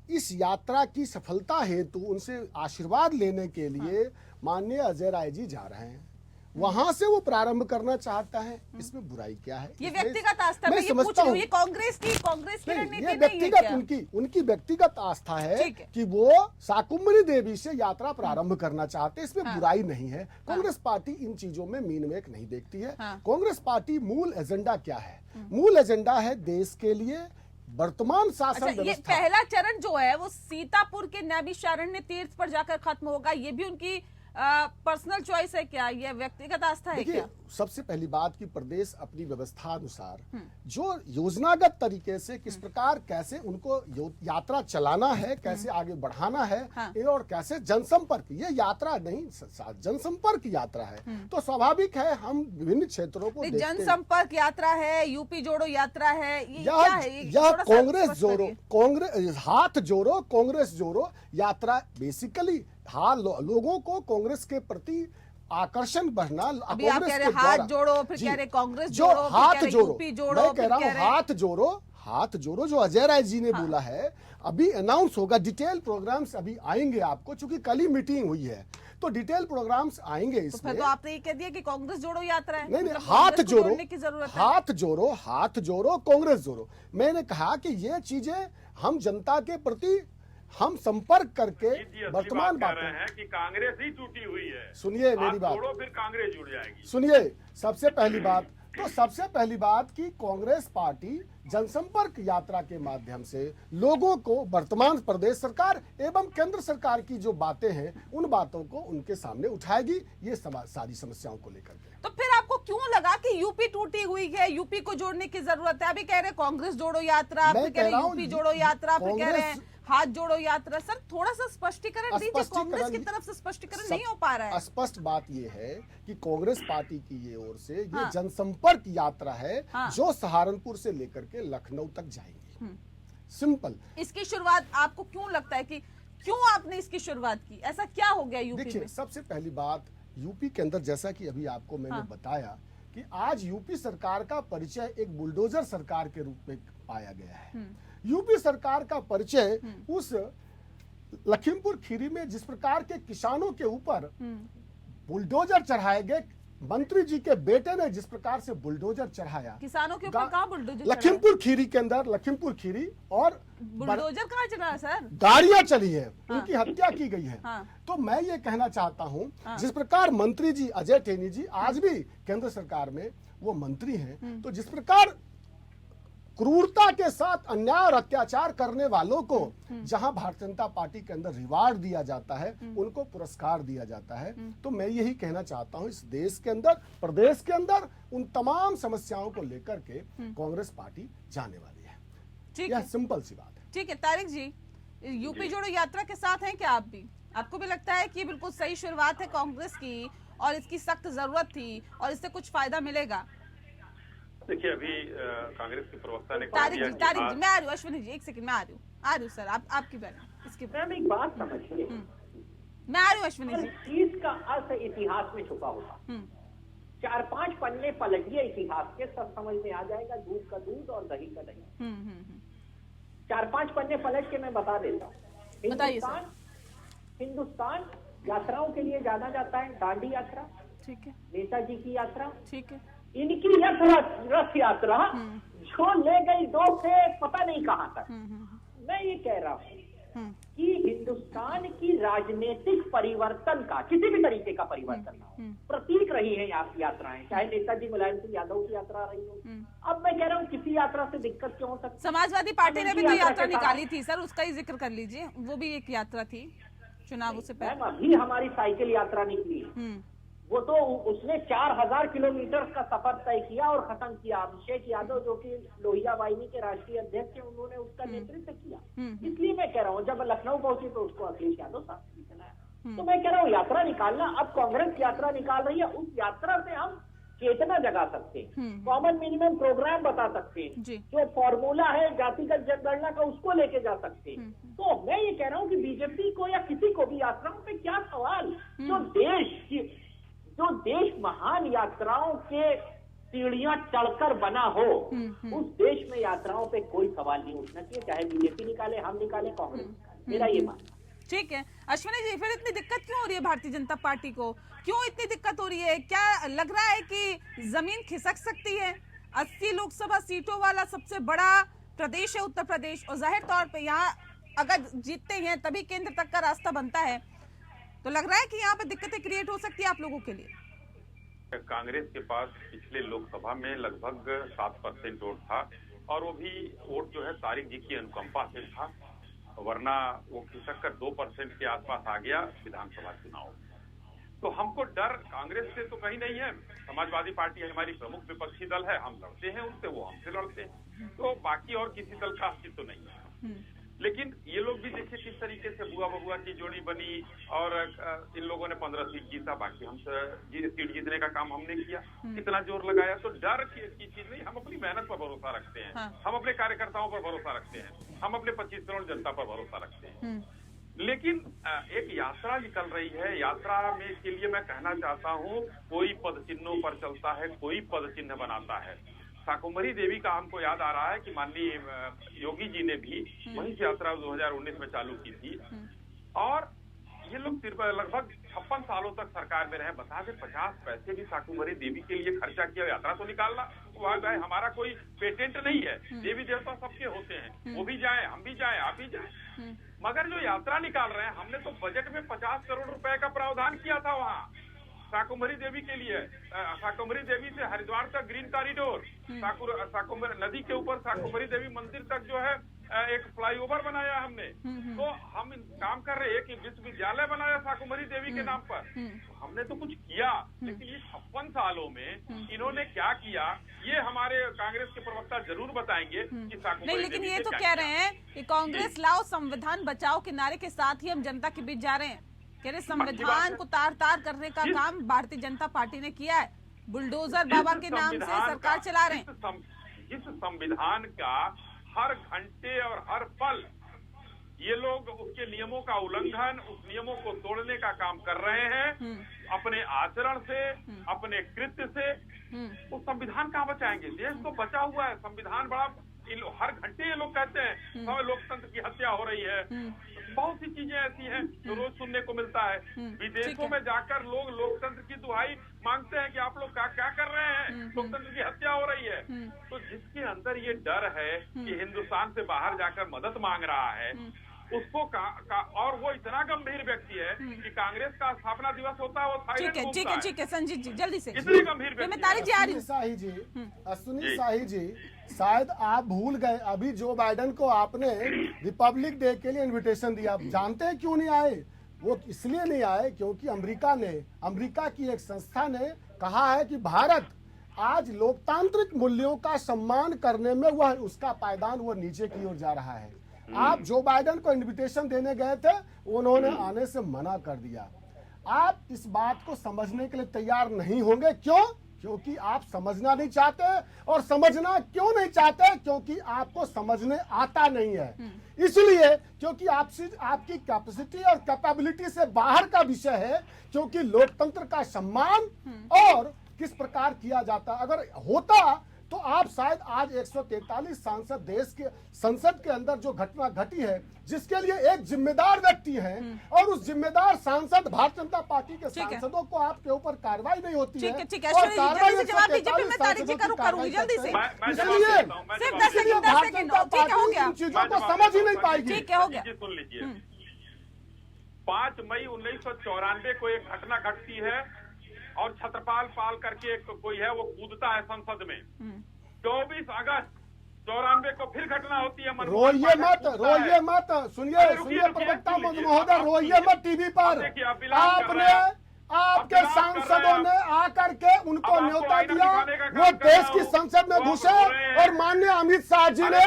इस यात्रा की सफलता हेतु उनसे आशीर्वाद लेने के लिए माननीय अजय राय जी जा रहे हैं। वहां से वो प्रारंभ करना चाहता है, इसमें बुराई क्या है? ये व्यक्तिगत आस्था, मैं मैं ये पूछ समझता रही हूँ, हूँ। ये कांग्रेस की रणनीति ये नहीं है व्यक्तिगत क्या? उनकी व्यक्तिगत आस्था है ठीक है। कि वो शाकुंभरी देवी से यात्रा प्रारंभ करना चाहते हैं, इसमें बुराई नहीं है। कांग्रेस पार्टी इन चीजों में मीन मेक नहीं देखती है। कांग्रेस पार्टी मूल एजेंडा क्या है? मूल एजेंडा है देश के लिए वर्तमान शासन अच्छा, ये व्यवस्था। पहला चरण जो है वो सीतापुर के नैमिषारण्य तीर्थ पर जाकर खत्म होगा, ये भी उनकी पर्सनल चॉइस है क्या? ये व्यक्तिगत आस्था है क्या? सबसे पहली बात कि प्रदेश अपनी व्यवस्था अनुसार जो योजनागत तरीके से किस प्रकार कैसे उनको यात्रा चलाना है, कैसे आगे बढ़ाना है, और कैसे जनसंपर्क, ये यात्रा नहीं जनसंपर्क यात्रा है। तो स्वाभाविक है हम विभिन्न क्षेत्रों को देखते हैं। जनसंपर्क यात्रा है, यूपी जोड़ो यात्रा है, ये क्या है? यह कांग्रेस जोड़ो, कांग्रेस हाथ जोड़ो, कांग्रेस जोड़ो यात्रा बेसिकली लोगों को कांग्रेस के प्रति आकर्षण बढ़ना। अभी आप कह रहे हाथ जोड़ो, फिर कह रहे कांग्रेस जो जोड़ो, हाथ जोड़ो, यूपी जोड़ो, मैं कह रहा हूँ हाथ जोड़ो जो अजय राय जी ने बोला है, अभी अनाउंस होगा। डिटेल प्रोग्राम्स अभी आएंगे आपको, चूंकि कल ही मीटिंग हुई है तो डिटेल प्रोग्राम्स आएंगे इसमें। तो फिर तो आपने ये कह दिया कि कांग्रेस जोड़ो यात्रा है। नहीं, मतलब हाथ कांग्रेस को जोड़ो, जोड़ने की जरूरत है। हाथ जोड़ो कांग्रेस जोड़ो। मैंने कहा कि ये चीजें हम जनता के प्रति हम संपर्क करके वर्तमान बात रहे हैं कि कांग्रेस ही टूटी हुई है। सुनिए मेरी बात, जोड़ो फिर कांग्रेस जुड़ जाएगी। सुनिए सबसे पहली बात कि कांग्रेस पार्टी जनसंपर्क यात्रा के माध्यम से लोगों को वर्तमान प्रदेश सरकार एवं केंद्र सरकार की जो बातें हैं उन बातों को उनके सामने उठाएगी, ये सारी समस्याओं को लेकर के। तो फिर आपको क्यों लगा कि यूपी टूटी हुई है, यूपी को जोड़ने की जरूरत है? अभी कह रहे कांग्रेस जोड़ो यात्रा, फिर कह रहे यूपी जोड़ो यात्रा, फिर कह रहे हैं हाथ जोड़ो यात्रा। सर थोड़ा सा स्पष्टीकरण दीजिए, कांग्रेस की तरफ से स्पष्टीकरण नहीं हो पा रहा है। स्पष्ट बात ये है कि कांग्रेस पार्टी की ये ओर से ये जनसंपर्क यात्रा है जो सहारनपुर से लेकर के लखनऊ तक जाएंगी। सिंपल। इसकी शुरुआत आपको क्यों लगता है कि क्यों आपने इसकी शुरुआत की? ऐसा क्या हो गया यूपी में? देखिए सबसे पहली बात, यूपी के अंदर जैसा कि अभी आपको मैंने बताया कि आज यूपी सरकार का परिचय एक बुलडोजर सरकार के रूप में पाया गया है। यूपी सरकार का परिचय उस लखीमपुर खीरी में जिस प्रकार के किसानों के ऊपर बुलडोजर चढ़ाए गए, मंत्री जी के बेटे ने जिस प्रकार से बुलडोजर चढ़ाया किसानों के ऊपर, कहाँ बुलडोजर? लखीमपुर खीरी के अंदर, लखीमपुर खीरी, और बुलडोजर कहाँ चला है सर? गाड़ियां चली है, उनकी हत्या की गई है। तो मैं ये कहना चाहता हूं जिस प्रकार मंत्री जी अजय टेनी जी आज भी केंद्र सरकार में वो मंत्री हैं, तो जिस प्रकार क्रूरता के साथ अन्याय और अत्याचार करने वालों को जहां भारतीय जनता पार्टी के अंदर रिवार्ड दिया जाता है, उनको पुरस्कार दिया जाता है, तो मैं यही कहना चाहता हूं इस देश के अंदर, प्रदेश के अंदर उन तमाम समस्याओं को लेकर के कांग्रेस पार्टी जाने वाली है। यह सिंपल सी बात है। ठीक है तारिक जी, यूपी जोड़ो यात्रा के साथ हैं क्या आप भी? आपको भी लगता है कि बिल्कुल सही शुरुआत है कांग्रेस की और इसकी सख्त जरूरत थी और इससे कुछ फायदा मिलेगा? देखिए अभी कांग्रेस के प्रवक्ता ने तारिक जी मैं आ रही हूँ, अश्विनी जी एक सेकंड में आ रही हूँ सर, आपकी बात इसके मैम एक बात समझिए, मैं आ रही हूँ अश्विनी जी। चीज का अर्थ इतिहास में छुपा होगा। 4-5 पन्ने पलटिए इतिहास के, सब समझ में आ जाएगा, दूध का दूध और दही का दही। 4-5 पन्ने पलट के मैं बता देता हूँ। हिंदुस्तान यात्राओं के लिए जाना जाता है, दांडी यात्रा, ठीक है, नेताजी की यात्रा, ठीक है, इनकी रथ यात्रा जो ले गई दो से पता नहीं कहां तक। मैं ये कह रहा हूँ कि हिंदुस्तान की राजनीतिक परिवर्तन का, किसी भी तरीके का परिवर्तन का प्रतीक रही है यात्राएं, चाहे नेताजी मुलायम सिंह यादव की यात्रा रही हो। अब मैं कह रहा हूँ किसी यात्रा से दिक्कत क्यों हो सकती? समाजवादी पार्टी ने भी तो यात्रा निकाली थी सर, उसका ही जिक्र कर लीजिए, वो भी एक यात्रा थी चुनावों से पहले। अभी हमारी साइकिल यात्रा निकली, वो तो उसने 4000 किलोमीटर का सफर तय किया और खत्म किया। अभिषेक यादव जो कि लोहिया वाहिनी के राष्ट्रीय अध्यक्ष हैं, उन्होंने उसका नेतृत्व किया। इसलिए मैं कह रहा हूँ जब लखनऊ पहुंची तो उसको अखिलेश यादव साथ में चलाया। तो मैं कह रहा हूँ यात्रा निकालना, अब कांग्रेस यात्रा निकाल रही है, उस यात्रा से हम चेतना जगा सकते हैं, कॉमन मिनिमम प्रोग्राम बता सकते हैं, जो फॉर्मूला है जातिगत जनगणना का उसको लेके जा सकते हैं। तो मैं ये कह रहा हूँ कि बीजेपी को या किसी को भी यात्राओं पे क्या सवाल, जो देश महान यात्राओं के सीढ़ियां चढ़कर बना हो, उस देश में यात्राओं पे कोई सवाल नहीं उठना चाहिए, चाहे बीजेपी निकाले, हम निकाले, कांग्रेस निकाले। मेरा ये मानना। ठीक है अश्विनी जी, फिर इतनी दिक्कत क्यों हो रही है भारतीय जनता पार्टी को? क्यों इतनी दिक्कत हो रही है? क्या लग रहा है कि जमीन खिसक सकती है? 80 लोकसभा सीटों वाला सबसे बड़ा प्रदेश है उत्तर प्रदेश, और जाहिर तौर पे यहाँ अगर जीतते हैं तभी केंद्र तक का रास्ता बनता है, तो लग रहा है कि यहाँ पे दिक्कतें क्रिएट हो सकती है आप लोगों के लिए। कांग्रेस के पास पिछले लोकसभा में लगभग 7% वोट था, और वो भी वोट जो है तारिक जी की अनुकंपा से था, वरना वो खिसक कर 2% के आसपास आ गया विधानसभा चुनाव। तो हमको डर कांग्रेस से तो कहीं नहीं है। समाजवादी पार्टी हमारी प्रमुख विपक्षी दल है, हम लड़ते हैं उनसे, वो हमसे लड़ते हैं, तो बाकी और किसी दल का अस्तित्व तो नहीं है। लेकिन ये लोग भी देखिए किस तरीके से बुआ बबुआ की जोड़ी बनी, और इन लोगों ने 15 सीट जीता, बाकी हम सीट जीतने का काम हमने किया, कितना जोर लगाया। तो डर की चीज नहीं, हम अपनी मेहनत पर भरोसा रखते हैं, हम अपने कार्यकर्ताओं पर भरोसा रखते हैं, हम अपने 25 करोड़ जनता पर भरोसा रखते हैं। लेकिन एक यात्रा निकल रही है, यात्रा में के लिए मैं कहना चाहता हूँ, कोई पद चिन्हों पर चलता है, कोई पद चिन्ह बनाता है। शाकुंभरी देवी का हमको याद आ रहा है कि माननीय योगी जी ने भी वहीं से यात्रा 2019 में चालू की थी, और ये लोग लगभग 56 सालों तक सरकार में रहे। बता दें 50 पैसे भी शाकुंभरी देवी के लिए खर्चा किया, यात्रा तो निकालना हमारा कोई पेटेंट नहीं है, देवी देवता सबके होते हैं, वो भी जाए, हम भी जाए, आप भी जाए, मगर जो यात्रा निकाल रहे हैं, हमने तो बजट में 50 करोड़ रुपए का प्रावधान किया था वहाँ शाकुंभरी देवी के लिए। शाकुंभरी देवी से हरिद्वार तक ग्रीन कॉरिडोर, शाकुंभरी नदी के ऊपर शाकुंभरी देवी मंदिर तक जो है एक फ्लाईओवर बनाया हमने। तो हम काम कर रहे हैं, एक विश्वविद्यालय बनाया शाकुंभरी देवी के नाम पर। हमने तो कुछ किया, लेकिन ये 56 सालों में इन्होंने क्या किया, ये हमारे कांग्रेस के प्रवक्ता जरूर बताएंगे कि शाकुंभरी नहीं, लेकिन ये तो कह रहे हैं कि कांग्रेस लाओ संविधान बचाओ के नारे के साथ ही हम जनता के बीच जा रहे हैं। कह रहे संविधान को तार तार करने का काम भारतीय जनता पार्टी ने किया है, बुलडोजर बाबा के नाम से सरकार चला रहे हैं। जिस संविधान का हर घंटे और हर पल ये लोग उसके नियमों का उल्लंघन, उस नियमों को तोड़ने का काम कर रहे हैं, अपने आचरण से, अपने कृत्य से, वो संविधान कहाँ बचाएंगे? देश तो बचा हुआ है, संविधान बड़ा, हर घंटे ये लोग कहते हैं लोकतंत्र की हत्या हो रही है। बहुत सी चीजें ऐसी हैं जो रोज सुनने को मिलता है। विदेशों में जाकर लोग लोकतंत्र की दुहाई मांगते हैं कि आप लोग क्या कर रहे हैं, लोकतंत्र की हत्या हो रही है। तो जिसके अंदर ये डर है कि हिंदुस्तान से बाहर जाकर मदद मांग रहा है, उसको और वो इतना गंभीर व्यक्ति है कि कांग्रेस का स्थापना दिवस होता है वो ठीक है संजीत जी जल्दी से इतनी गंभीर व्यक्ति अश्विनी शाही जी, शायद आप भूल गए, अभी जो बाइडेन को आपने रिपब्लिक डे के लिए इनविटेशन दिया, आप जानते हैं क्यों नहीं आए? वो इसलिए नहीं आए क्योंकि अमेरिका की एक संस्था ने कहा है कि भारत आज लोकतांत्रिक मूल्यों का सम्मान करने में वह उसका पायदान वो नीचे की ओर जा रहा है। आप जो बाइडेन को इनविटेशन देने गए थे, उन्होंने आने से मना कर दिया। आप इस बात को समझने के लिए तैयार नहीं होंगे, क्यों? क्योंकि आप समझना नहीं चाहते, और समझना क्यों नहीं चाहते? क्योंकि आपको समझने आता नहीं है, इसलिए क्योंकि आपकी कैपेसिटी और कैपेबिलिटी से बाहर का विषय है। क्योंकि लोकतंत्र का सम्मान और किस प्रकार किया जाता, अगर होता तो आप शायद आज 143 सांसद देश के संसद के अंदर जो घटना घटी है, जिसके लिए एक जिम्मेदार व्यक्ति है, और उस जिम्मेदार सांसद भारतीय जनता पार्टी के सांसदों को आपके ऊपर कार्रवाई नहीं होती है। ठीक है और कार्रवाई जवाब दीजिए, फिर मैं तारिक जी का रुख करूंगी जल्दी से। इसलिए सिर्फ 10 सेकंड ठीक है, हो गया, चीजों को समझ ही नहीं पाएगी। ठीक है, हो गया। सुन लीजिए, 5 मई 1994 को एक घटना घटती है, और छत्रपाल पाल करके एक कोई है, वो कूदता है संसद में। 24 अगस्त 94 को फिर घटना होती है। रोइए मत, सुनिए प्रवक्ता महोदय, रोइए मत टीवी पर। आपके सांसदों ने आकर के उनको न्योता दिया, वो देश की संसद में घुसे, और माननीय अमित शाह जी ने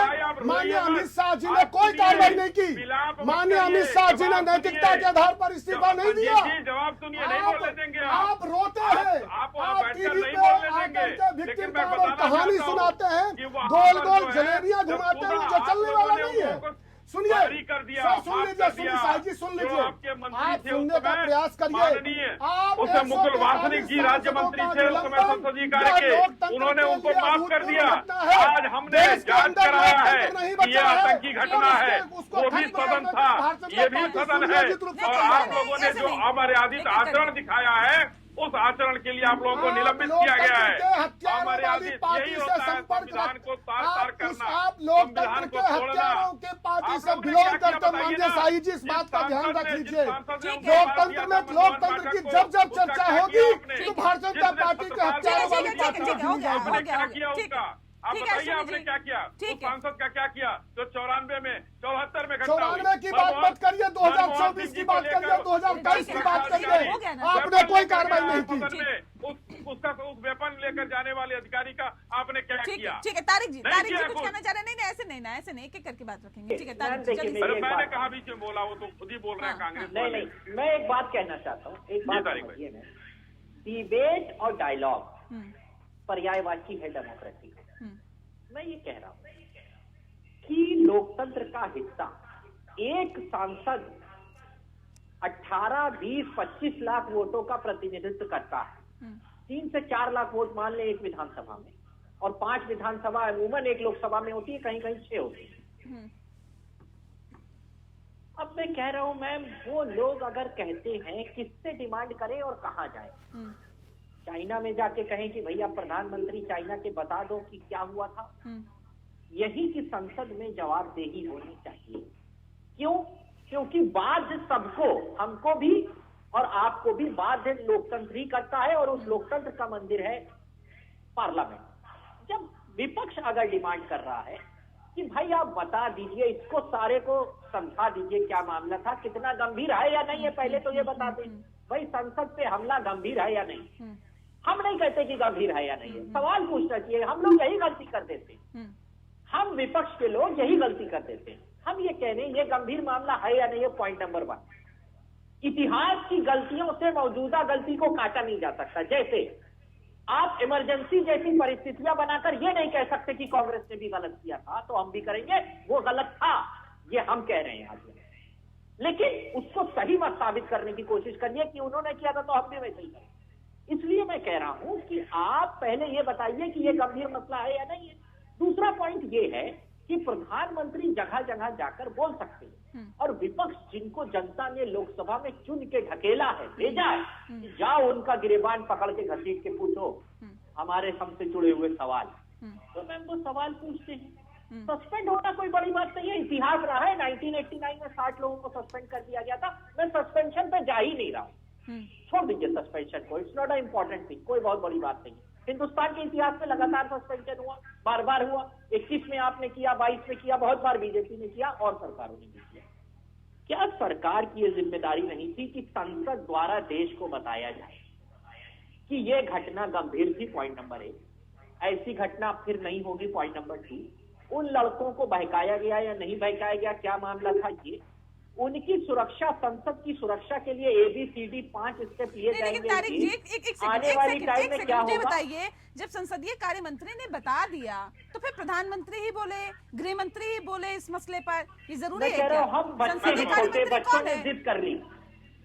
कोई कार्रवाई नहीं की। माननीय अमित शाह जी ने नैतिकता के आधार पर इस्तीफा नहीं दिया। जवाब सुनिए, नहीं बोलने देंगे आप रोते हैं, आप टीवी पे आकर के विक्टिम कहानी सुनाते हैं, गोल गोल जलेबियां घुमाते हैं, जो चलने वाला नहीं है। सुनिए, बरी कर दिया, सुन माफ लीजिए, कर दिया। साहिब जी सुन जो लीजिए, आपके मंत्री आप थे उस सुनने का समय प्रयास करिए। माननीय आप उसे मुकुल वासनिक जी राज्य मंत्री थे उस समय संसदीय कार्य के, उन्होंने उनको माफ कर दिया। आज हमने जांच कराया है कि ये आतंकी घटना है, वो भी सदन था, ये भी सदन है, और आप लोगों ने जो अमर्यादित आचरण दिखाया है उस आचरण के लिए आप लोगों को निलंबित किया गया है। अमर्यादित यही होता है संविधान को तार तार करना, आप लोकतंत्र के हत्यारों के पार्टी से बिलोंग करते माननीय शाही जी, इस बात का ध्यान रख लीजिए। लोकतंत्र में लोकतंत्र की जब जब चर्चा होगी तो भारतीय जनता पार्टी के हत्यारों वाली पार्टी आपने क्या किया उसका? आप ठीक है, बताइए आपने क्या किया? ठीक उस सांसद का क्या किया जो 94 में 74 में घटना 94 की बात मत करिए, 2024 की बात करिए, 2023 की बात करिए, आपने कोई कार्रवाई नहीं की। उसका उस वेपन लेकर जाने वाले अधिकारी का आपने क्या किया? ठीक है, तारिक जी कुछ कहना चाह रहे हैं? नहीं ऐसे नहीं ना, ऐसे नहीं, एक एक करके बात रखेंगे। ठीक है तारिक जी, जल्दी से। मैंने कहा बीच में बोला, वो तो खुद ही बोल रहे हैं कांग्रेस वाले। नहीं, मैं एक बात कहना चाहता हूँ, एक बात समझिए ना, डिबेट और डायलॉग पर्यायवाची है डेमोक्रेसी। मैं ये कह रहा हूं कि लोकतंत्र का हिस्सा एक सांसद 18, 20, 25 लाख वोटों का प्रतिनिधित्व करता है। 3 से 4 लाख वोट मान ले एक विधानसभा में, और 5 विधानसभा अमूमन एक लोकसभा में होती है, कहीं कहीं 6 होती है। अब मैं कह रहा हूं मैम, वो लोग अगर कहते हैं किससे डिमांड करें और कहां जाए, चाइना में जाके कहें कि भैया प्रधानमंत्री चाइना के बता दो कि क्या हुआ था, यही कि संसद में जवाबदेही होनी चाहिए। क्यों? क्योंकि बाध्य सबको, हमको भी और आपको भी बाध्य लोकतंत्र ही करता है, और उस लोकतंत्र का मंदिर है पार्लियामेंट। जब विपक्ष अगर डिमांड कर रहा है कि भाई आप बता दीजिए, इसको सारे को समझा दीजिए क्या मामला था, कितना गंभीर है या नहीं है, पहले तो ये बता दें भाई संसद पे हमला गंभीर है या नहीं। हम नहीं कहते कि गंभीर है या नहीं है, सवाल पूछना चाहिए। हम लोग यही गलती कर देते हैं, हम विपक्ष के लोग यही गलती कर देते हैं। हम ये कह रहे हैं ये गंभीर मामला है या नहीं है, पॉइंट नंबर 1। इतिहास की गलतियों से मौजूदा गलती को काटा नहीं जा सकता। जैसे आप इमरजेंसी जैसी परिस्थितियां बनाकर ये नहीं कह सकते कि कांग्रेस ने भी गलत किया था तो हम भी करेंगे, वो गलत था, ये हम कह रहे हैं आज। लेकिन उसको सही मत साबित करने की कोशिश करिए कि उन्होंने किया था तो हम भी वैसे ही करें। इसलिए मैं कह रहा हूं कि आप पहले ये बताइए कि ये गंभीर मसला है या नहीं है। दूसरा पॉइंट ये है कि प्रधानमंत्री जगह जगह जाकर बोल सकते हैं, और विपक्ष जिनको जनता ने लोकसभा में चुन के ढकेला है, भेजा है, जाओ उनका गिरेबान पकड़ के घसीट के पूछो हमारे हमसे जुड़े हुए सवाल, तो मैम वो सवाल पूछते हैं। सस्पेंड होना कोई बड़ी बात नहीं है, इतिहास रहा है। 1989 में 60 लोगों को सस्पेंड कर दिया गया था। मैं सस्पेंशन पे जा ही नहीं रहा हूँ, छोड़ दीजिए सस्पेंशन को, it's not a important thing, कोई बहुत बड़ी बात नहीं। हिंदुस्तान के इतिहास में लगातार सस्पेंशन हुआ, बार बार हुआ। 21 में आपने किया, 22 में किया, बहुत बार बीजेपी ने किया और सरकारों ने भी किया। क्या सरकार की ये जिम्मेदारी नहीं थी कि संसद द्वारा देश को बताया जाए कि ये घटना गंभीर थी, पॉइंट नंबर 1, ऐसी घटना फिर नहीं होगी, पॉइंट नंबर 2, उन लड़कों को बहकाया गया या नहीं बहकाया गया, क्या मामला था, ये उनकी सुरक्षा, संसद की सुरक्षा के लिए ABCD 5 स्टेप लिए जाएंगे। तारिक जी आने वाली टाइम में क्या होगा बताइए। जब संसदीय कार्य मंत्री ने बता दिया तो फिर प्रधानमंत्री ही बोले, गृह मंत्री ही बोले इस मसले पर, ये जरूरी है क्या? हम बच्चे हैं, छोटे बच्चों ने जिद कर ली।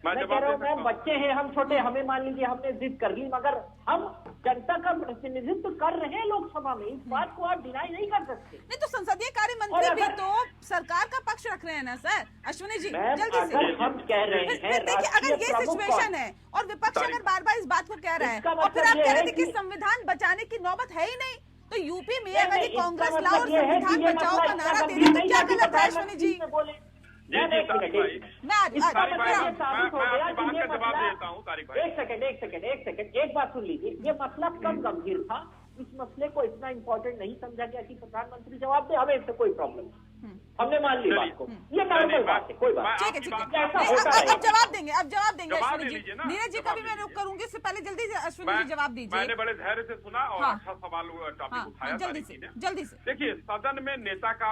मैं कह रहा हूँ मैम, बच्चे हैं हम छोटे, हमें मान लीजिए हमने जिद कर ली, मगर हम जनता का प्रतिनिधित्व कर रहे हैं लोकसभा में, इस बात को आप डिनाई नहीं कर सकते। नहीं तो संसदीय कार्य मंत्री भी तो सरकार का पक्ष रख रहे हैं ना सर। अश्विनी जी जल्दी से, हम कह रहे हैं देखिए अगर ये सिचुएशन है और विपक्ष अगर बार बार इस बात को कह रहा है और फिर आप कह रहे थे कि संविधान बचाने की नौबत है ही नहीं, तो यूपी में अगर कांग्रेस लाओ और संविधान बचाओ का नारा दे रही तो क्या गलत है अश्विनी जी? एक बात सुन लीजिए, ये मसला कम गंभीर था, इस मसले को इतना इम्पोर्टेंट नहीं समझा गया कि प्रधानमंत्री जवाब दे, हमें इससे कोई प्रॉब्लम नहीं, हमने मान ली बात को, ये नॉर्मल बात है, कोई बात ठीक है। अब जवाब देंगे अश्विनी जी, नीरज जी का भी मैं रुक करूंगी, इससे पहले जल्दी से अश्विनी जी जवाब दीजिए। मैंने बड़े धैर्य से सुना और अच्छा सवाल टॉपिक उठाया, जल्दी से। देखिए, सदन में नेता का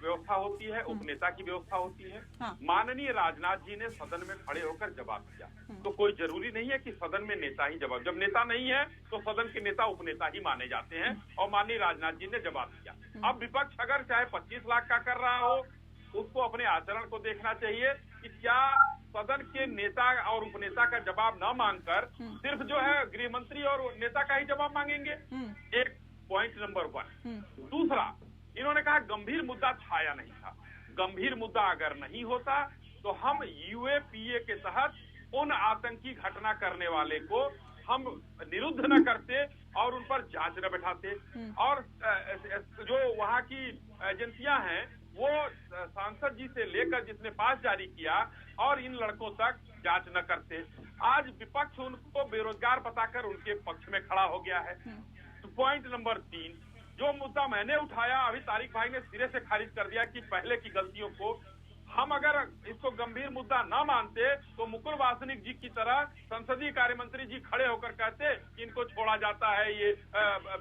व्यवस्था होती है, उपनेता की व्यवस्था होती है। माननीय राजनाथ जी ने सदन में खड़े होकर जवाब दिया, तो कोई जरूरी नहीं है कि सदन में नेता ही जवाब, जब नेता नहीं है तो सदन के नेता उपनेता ही माने जाते हैं, और माननीय राजनाथ जी ने जवाब दिया। अब विपक्ष अगर चाहे 25 लाख का कर रहा हो, उसको अपने आचरण को देखना चाहिए कि क्या सदन के नेता और उपनेता का जवाब न मांगकर सिर्फ जो है गृह मंत्री और नेता का ही जवाब मांगेंगे। एक पॉइंट नंबर 1। दूसरा, इन्होंने कहा गंभीर मुद्दा छाया नहीं था। गंभीर मुद्दा अगर नहीं होता तो हम यूएपीए के तहत उन आतंकी घटना करने वाले को हम निरुद्ध न करते और उन पर जांच न बैठाते, और जो वहाँ की एजेंसियां हैं वो सांसद जी से लेकर जिसने पास जारी किया और इन लड़कों तक जांच न करते। आज विपक्ष उनको बेरोजगार बताकर उनके पक्ष में खड़ा हो गया है। तो पॉइंट नंबर 3, जो मुद्दा मैंने उठाया, अभी तारिक भाई ने सिरे से खारिज कर दिया कि पहले की गलतियों को हम अगर इसको गंभीर मुद्दा न मानते तो मुकुल वासनिक जी की तरह संसदीय कार्य मंत्री जी खड़े होकर कहते कि इनको छोड़ा जाता है, ये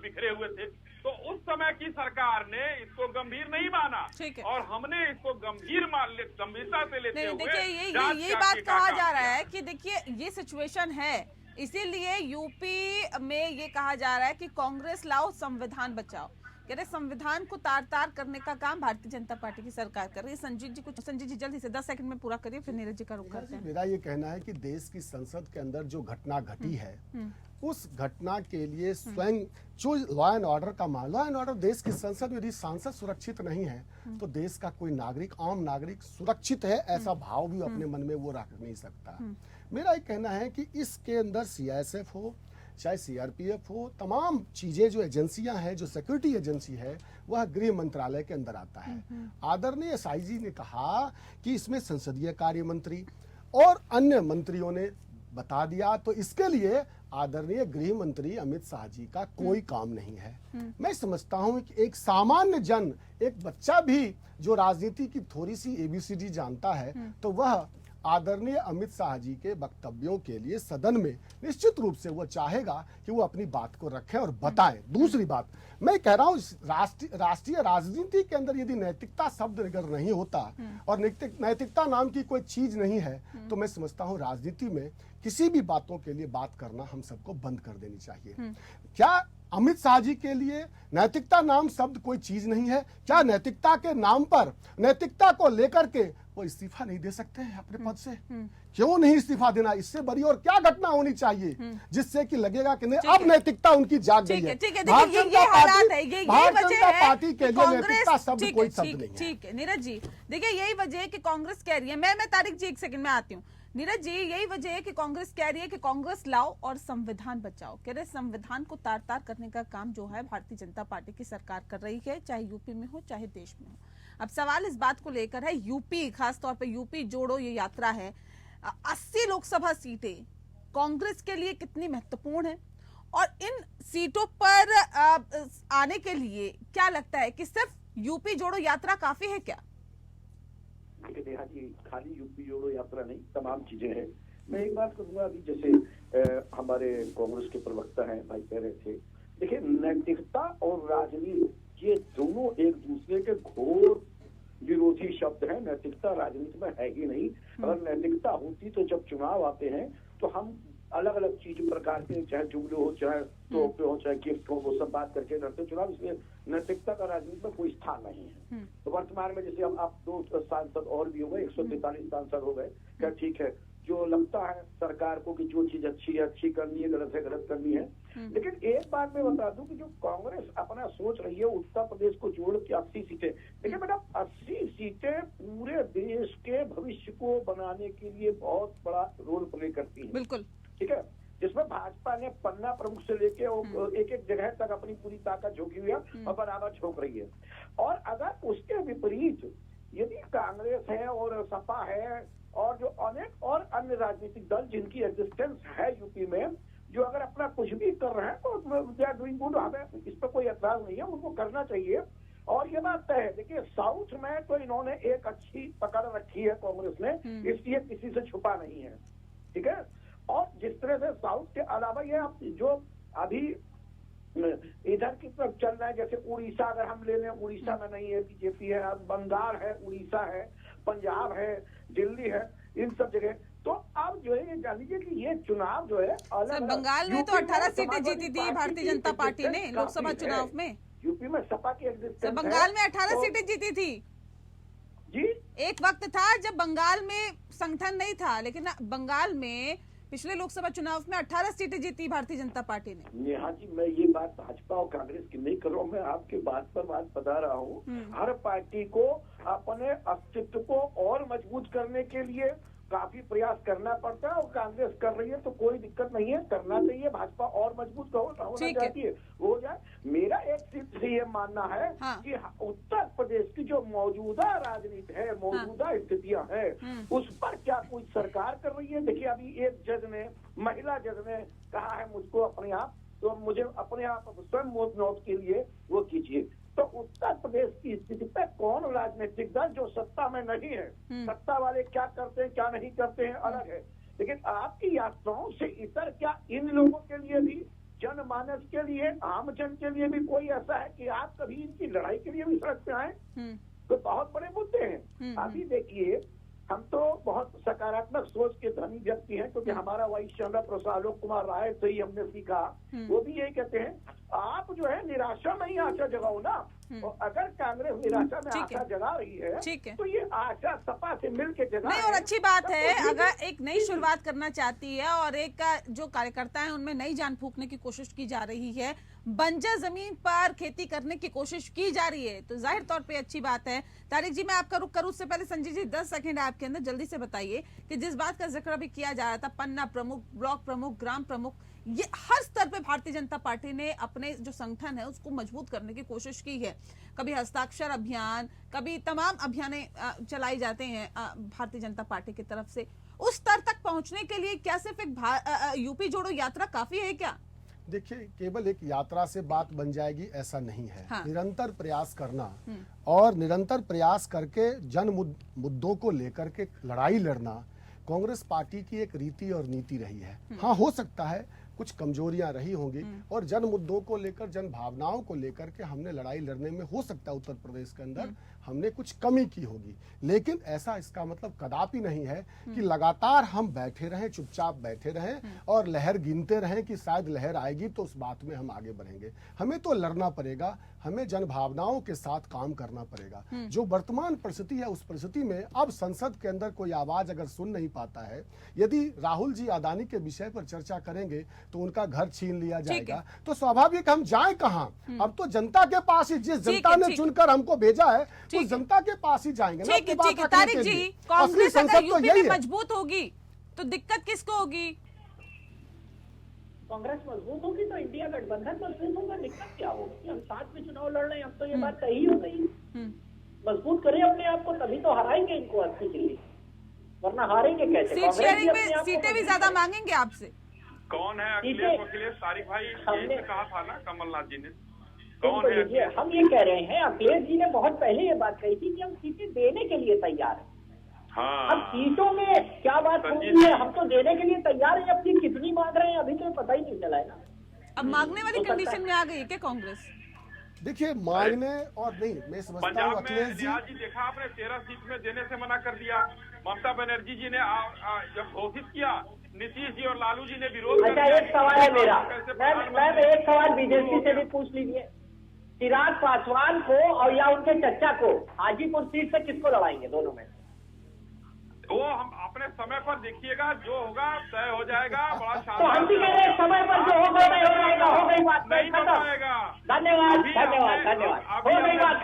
बिखरे हुए थे। तो उस समय की सरकार ने इसको गंभीर नहीं माना और हमने इसको गंभीरता से लेते हुए देखिए यही बात कहा जा रहा है कि देखिए ये सिचुएशन है, इसीलिए यूपी में ये कहा जा रहा है कि कांग्रेस लाओ संविधान बचाओ। कह रहे संविधान को तार तार करने का काम भारतीय जनता पार्टी की सरकार कर रही है। संजीव जी जल्दी से 10 सेकंड में पूरा करिए, फिर नीरज जी का रुख करते हैं। मेरा ये कहना है कि देश की संसद के अंदर जो घटना घटी है उस घटना के लिए स्वयं जो लॉ एंड ऑर्डर का लॉ एंड ऑर्डर, देश की संसद में यदि सांसद सुरक्षित नहीं है तो देश का कोई नागरिक, आम नागरिक सुरक्षित है ऐसा भाव भी अपने मन में वो रख नहीं सकता। मेरा ये कहना है कि इसके अंदर सीआईएसएफ हो चाहे सीआरपीएफ हो, तमाम चीजें जो एजेंसियां हैं, जो सिक्योरिटी एजेंसी है, वह गृह मंत्रालय के अंदर आता है। आदरणीय एसआईजी ने कहा कि इसमें संसदीय कार्य मंत्री और अन्य मंत्रियों ने बता दिया, तो इसके लिए आदरणीय गृह मंत्री अमित शाह जी का कोई काम नहीं है। मैं समझता हूं कि एक सामान्य जन, एक बच्चा भी जो राजनीति की थोड़ी सी एबीसीडी जानता है तो वह आदरणीय अमित शाह जी के वक्तव्यों के लिए सदन में निश्चित रूप से वो चाहेगा कि वो अपनी बात को रखें और बताएं। दूसरी बात, मैं कह रहा हूं राष्ट्रीय राजनीति के अंदर यदि नैतिकता शब्द अगर नहीं होता और नैतिकता नाम की कोई चीज नहीं है तो मैं समझता हूं राजनीति में किसी भी बातों के लिए बात करना हम सबको बंद कर देनी चाहिए। क्या अमित शाह जी के लिए नैतिकता नाम शब्द कोई चीज नहीं है? क्या नैतिकता के नाम पर, नैतिकता को लेकर के वो इस्तीफा नहीं दे सकते हैं अपने पद से? क्यों नहीं इस्तीफा देना? इससे बड़ी और क्या घटना होनी चाहिए जिससे कि लगेगा कि नहीं अब नैतिकता उनकी जाग गई है। भारतीय जनता पार्टी के लिए नैतिकता शब्द कोई शब्द नहीं है। ठीक है नीरज जी, देखिए यही वजह है कि कांग्रेस कह रही है, मैं तारिक जी एक सेकंड में आती हूँ। नीरज जी, यही वजह है कि कांग्रेस कह रही है कि कांग्रेस लाओ और संविधान बचाओ। कह रहे संविधान को तार तार करने का काम जो है भारतीय जनता पार्टी की सरकार कर रही है, चाहे यूपी में हो चाहे देश में हो। अब सवाल इस बात को लेकर है, यूपी, खासतौर पर यूपी जोड़ो ये यात्रा है, 80 लोकसभा सीटें कांग्रेस के लिए कितनी महत्वपूर्ण है और इन सीटों पर आने के लिए क्या लगता है कि सिर्फ यूपी जोड़ो यात्रा काफी है क्या? देखिए नेहा जी, खाली यूपी जोड़ो यात्रा नहीं, तमाम चीजें हैं। मैं एक बात कहूंगा, अभी जैसे हमारे कांग्रेस के प्रवक्ता हैं भाई कह रहे थे, देखिए नैतिकता और राजनीति ये दोनों एक दूसरे के घोर विरोधी शब्द हैं। नैतिकता राजनीति में है ही नहीं। अगर नैतिकता होती तो जब चुनाव आते हैं तो हम अलग अलग चीज प्रकार के, चाहे जुमले हो, चाहे तोहफे हो, चाहे गिफ्ट हो, वो सब बात करके लड़ते चुनाव। इसलिए नैतिकता का राजनीति में कोई स्थान नहीं है। तो वर्तमान में जैसे अब 2 सांसद और भी हो गए, 143 सांसद हो गए, क्या ठीक है, जो लगता है सरकार को कि जो चीज अच्छी है अच्छी करनी है, गलत है गलत करनी है। लेकिन एक बात मैं बता दूं कि जो कांग्रेस अपना सोच रही है उत्तर प्रदेश को जोड़ के 80 सीटें, देखिए बेटा 80 सीटें पूरे देश के भविष्य को बनाने के लिए बहुत बड़ा रोल प्ले करती है। बिल्कुल ठीक है, जिसमें भाजपा ने पन्ना प्रमुख से लेके एक एक जगह तक अपनी पूरी ताकत झोंकी हुई है और बराबर झोंक रही है। और अगर उसके विपरीत यदि कांग्रेस है और सपा है और जो अनेक और अन्य राजनीतिक दल जिनकी एग्जिस्टेंस है यूपी में, जो अगर अपना कुछ भी कर रहे हैं तो दे आर डूइंग गुड, हमें इस पर कोई एतराज नहीं है, उनको करना चाहिए। और ये बात तय है, देखिए साउथ में तो इन्होंने एक अच्छी पकड़ रखी है कांग्रेस ने, इसलिए किसी से छुपा नहीं है। ठीक है, और जिस तरह से साउथ के अलावा ये जो अभी इधर की तरफ चल रहा है, जैसे उड़ीसा अगर हम ले लें, उड़ीसा में नहीं है बीजेपी है, बंगाल है, उड़ीसा है, पंजाब है, दिल्ली है, इन सब जगह। तो अब जो है ये जान लीजिए कि ये चुनाव जो है अलग, बंगाल में तो 18 सीटें जीती थी भारतीय जनता पार्टी ने लोकसभा चुनाव में। यूपी में सपा की एग्जिस्टेंस, बंगाल में 18 सीटें जीती थी। जी एक वक्त था जब बंगाल में संगठन नहीं था, लेकिन बंगाल में पिछले लोकसभा चुनाव में 18 सीटें जीती भारतीय जनता पार्टी ने। नेहा जी, मैं ये बात भाजपा और कांग्रेस की नहीं कर रहा हूँ, मैं आपके बात पर बात बता रहा हूँ। हर पार्टी को अपने अस्तित्व को और मजबूत करने के लिए काफी प्रयास करना पड़ता है, और कांग्रेस कर रही है तो कोई दिक्कत नहीं है, करना चाहिए। भाजपा और मजबूत होना चाहती है, हो जाए। मेरा एक सिर्फ से ये मानना है कि उत्तर प्रदेश की जो मौजूदा राजनीति है, मौजूदा स्थितियां हैं, उस पर क्या कोई सरकार कर रही है? देखिए, अभी एक जज ने, महिला जज ने कहा है मुझको अपने आप, तो मुझे अपने आप स्वयं नोट के लिए वो कीजिए। तो उत्तर प्रदेश की स्थिति पे कौन राजनीतिक दल जो सत्ता में नहीं है, सत्ता वाले क्या करते हैं क्या नहीं करते हैं अलग है, लेकिन आपकी यात्राओं से इतर क्या इन लोगों के लिए भी, जनमानस के लिए, आम जन के लिए भी कोई ऐसा है कि आप कभी इनकी लड़ाई के लिए भी सड़क पे आए? तो बहुत बड़े मुद्दे हैं। अभी देखिए, हम तो बहुत सकारात्मक सोच के धनी व्यक्ति हैं, क्योंकि हमारा वाइस चैंसलर प्रोफेसर आलोक कुमार राय से ही हमने सीखा, वो भी यही कहते हैं आप जो है निराशा में ही आशा जगाओ ना। और अगर कांग्रेस निराशा में आशा जगा रही है तो ये आशा सपा से मिलकर जगा नहीं, और अच्छी बात है अगर एक नई शुरुआत करना चाहती है और एक का जो कार्यकर्ता है उनमें नई जान फूंकने की कोशिश की जा रही है, बंजर जमीन पर खेती करने की कोशिश की जा रही है, तो जाहिर तौर पे अच्छी बात है। तारिक जी, मैं आपका रुख करूं उससे पहले संजय जी 10 सेकंड आपके अंदर जल्दी से बताइए कि जिस बात का जिक्र अभी किया जा रहा था, पन्ना प्रमुख, ब्लॉक प्रमुख, ग्राम प्रमुख, ये हर स्तर पे भारतीय जनता पार्टी ने अपने जो संगठन है उसको मजबूत करने की कोशिश की है। कभी हस्ताक्षर अभियान, कभी तमाम अभियान चलाई जाते हैं भारतीय जनता पार्टी की तरफ से। उस स्तर तक पहुंचने के लिए क्या सिर्फ एक यूपी जोड़ो यात्रा काफी है क्या? देखिए, केवल एक यात्रा से बात बन जाएगी ऐसा नहीं है। निरंतर प्रयास करना और निरंतर प्रयास करके जन मुद्दों को लेकर के लड़ाई लड़ना कांग्रेस पार्टी की एक रीति और नीति रही है। हाँ, हो सकता है कुछ कमजोरियां रही होंगी और जन मुद्दों को लेकर, जन भावनाओं को लेकर के हमने लड़ाई लड़ने में हो सकता है उत्तर प्रदेश के अंदर हमने कुछ कमी की होगी, लेकिन ऐसा इसका मतलब कदापि नहीं है कि लगातार हम बैठे रहें, चुपचाप बैठे रहें और लहर गिनते रहें कि शायद लहर आएगी तो उस बात में हम आगे बढ़ेंगे। हमें तो लड़ना पड़ेगा, हमें जन भावनाओं के साथ काम करना पड़ेगा। जो वर्तमान परिस्थिति है, उस परिस्थिति में अब संसद के अंदर कोई आवाज अगर सुन नहीं पाता है, यदि राहुल जी अदानी के विषय पर चर्चा करेंगे तो उनका घर छीन लिया जाएगा, तो स्वाभाविक हम जाएं कहां? अब तो जनता के पास ही, जिस जनता ने चुनकर हमको भेजा है तो जनता के पास ही जाएंगे ना। तारिक जी, कांग्रेस अगर यूपी में मजबूत होगी तो दिक्कत किसको होगी? कांग्रेस मजबूत होगी तो इंडिया गठबंधन मजबूत होगा। दिक्कत क्या होगी? हम साथ में चुनाव लड़ रहे हैं, अब तो ये बात सही हो गई। मजबूत करें अपने आप को, तभी तो हराएंगे इनको 80 दिल्ली, वरना हारेंगे कैसे? सीट शेयरिंग में सीटें भी ज्यादा मांगेंगे आपसे। कौन है अखिलेश? तारिक भाई हमने कहा था ना कमलनाथ जी ने, कौन है? हम ये कह रहे हैं, अखिलेश जी ने बहुत पहले ये बात कही थी कि हम सीटें देने के लिए तैयार हैं। अब सीटों में क्या बात होती है, हम तो देने के लिए तैयार हैं, अपनी कितनी मांग रहे हैं अभी तो पता ही नहीं चला है ना। अब मांगने वाली कंडीशन में आ गई है क्या कांग्रेस? देखिए, मांगने और नहीं, मैं समझता हूँ अखिलेश जी देखा आपने 13 सीट में देने से मना कर दिया। ममता बनर्जी जी ने जब घोषित किया, नीतीश जी और लालू जी ने विरोध। अच्छा, एक सवाल है मेरा, मैं एक सवाल बीजेपी से भी पूछ लीजिए, चिराग पासवान को और या उनके चचा को हाजीपुर सीट से किसको लड़ाएंगे? दोनों में वो हम अपने समय पर देखिएगा, जो होगा तय हो जाएगा। बड़ा तो हम भी कह रहे हैं समय पर जो होगा तय हो जाएगा। हो गई बात नहीं बताएगा। धन्यवाद धन्यवाद धन्यवाद। हो गई बात,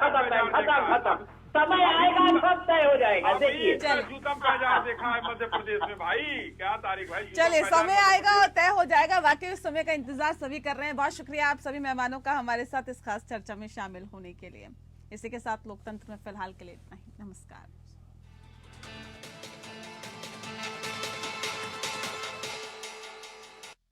खत्म। समय आएगा सब तय हो जाएगा। देखिए, जूता बाजार देखा है मध्य प्रदेश में भाई, क्या तारीख भाई? चलिए, समय आएगा और तय हो जाएगा। वाकई उस समय का इंतजार सभी कर रहे हैं। बहुत शुक्रिया आप सभी मेहमानों का हमारे साथ इस खास चर्चा में शामिल होने के लिए। इसी के साथ लोकतंत्र में फिलहाल के लिए इतना ही। नमस्कार।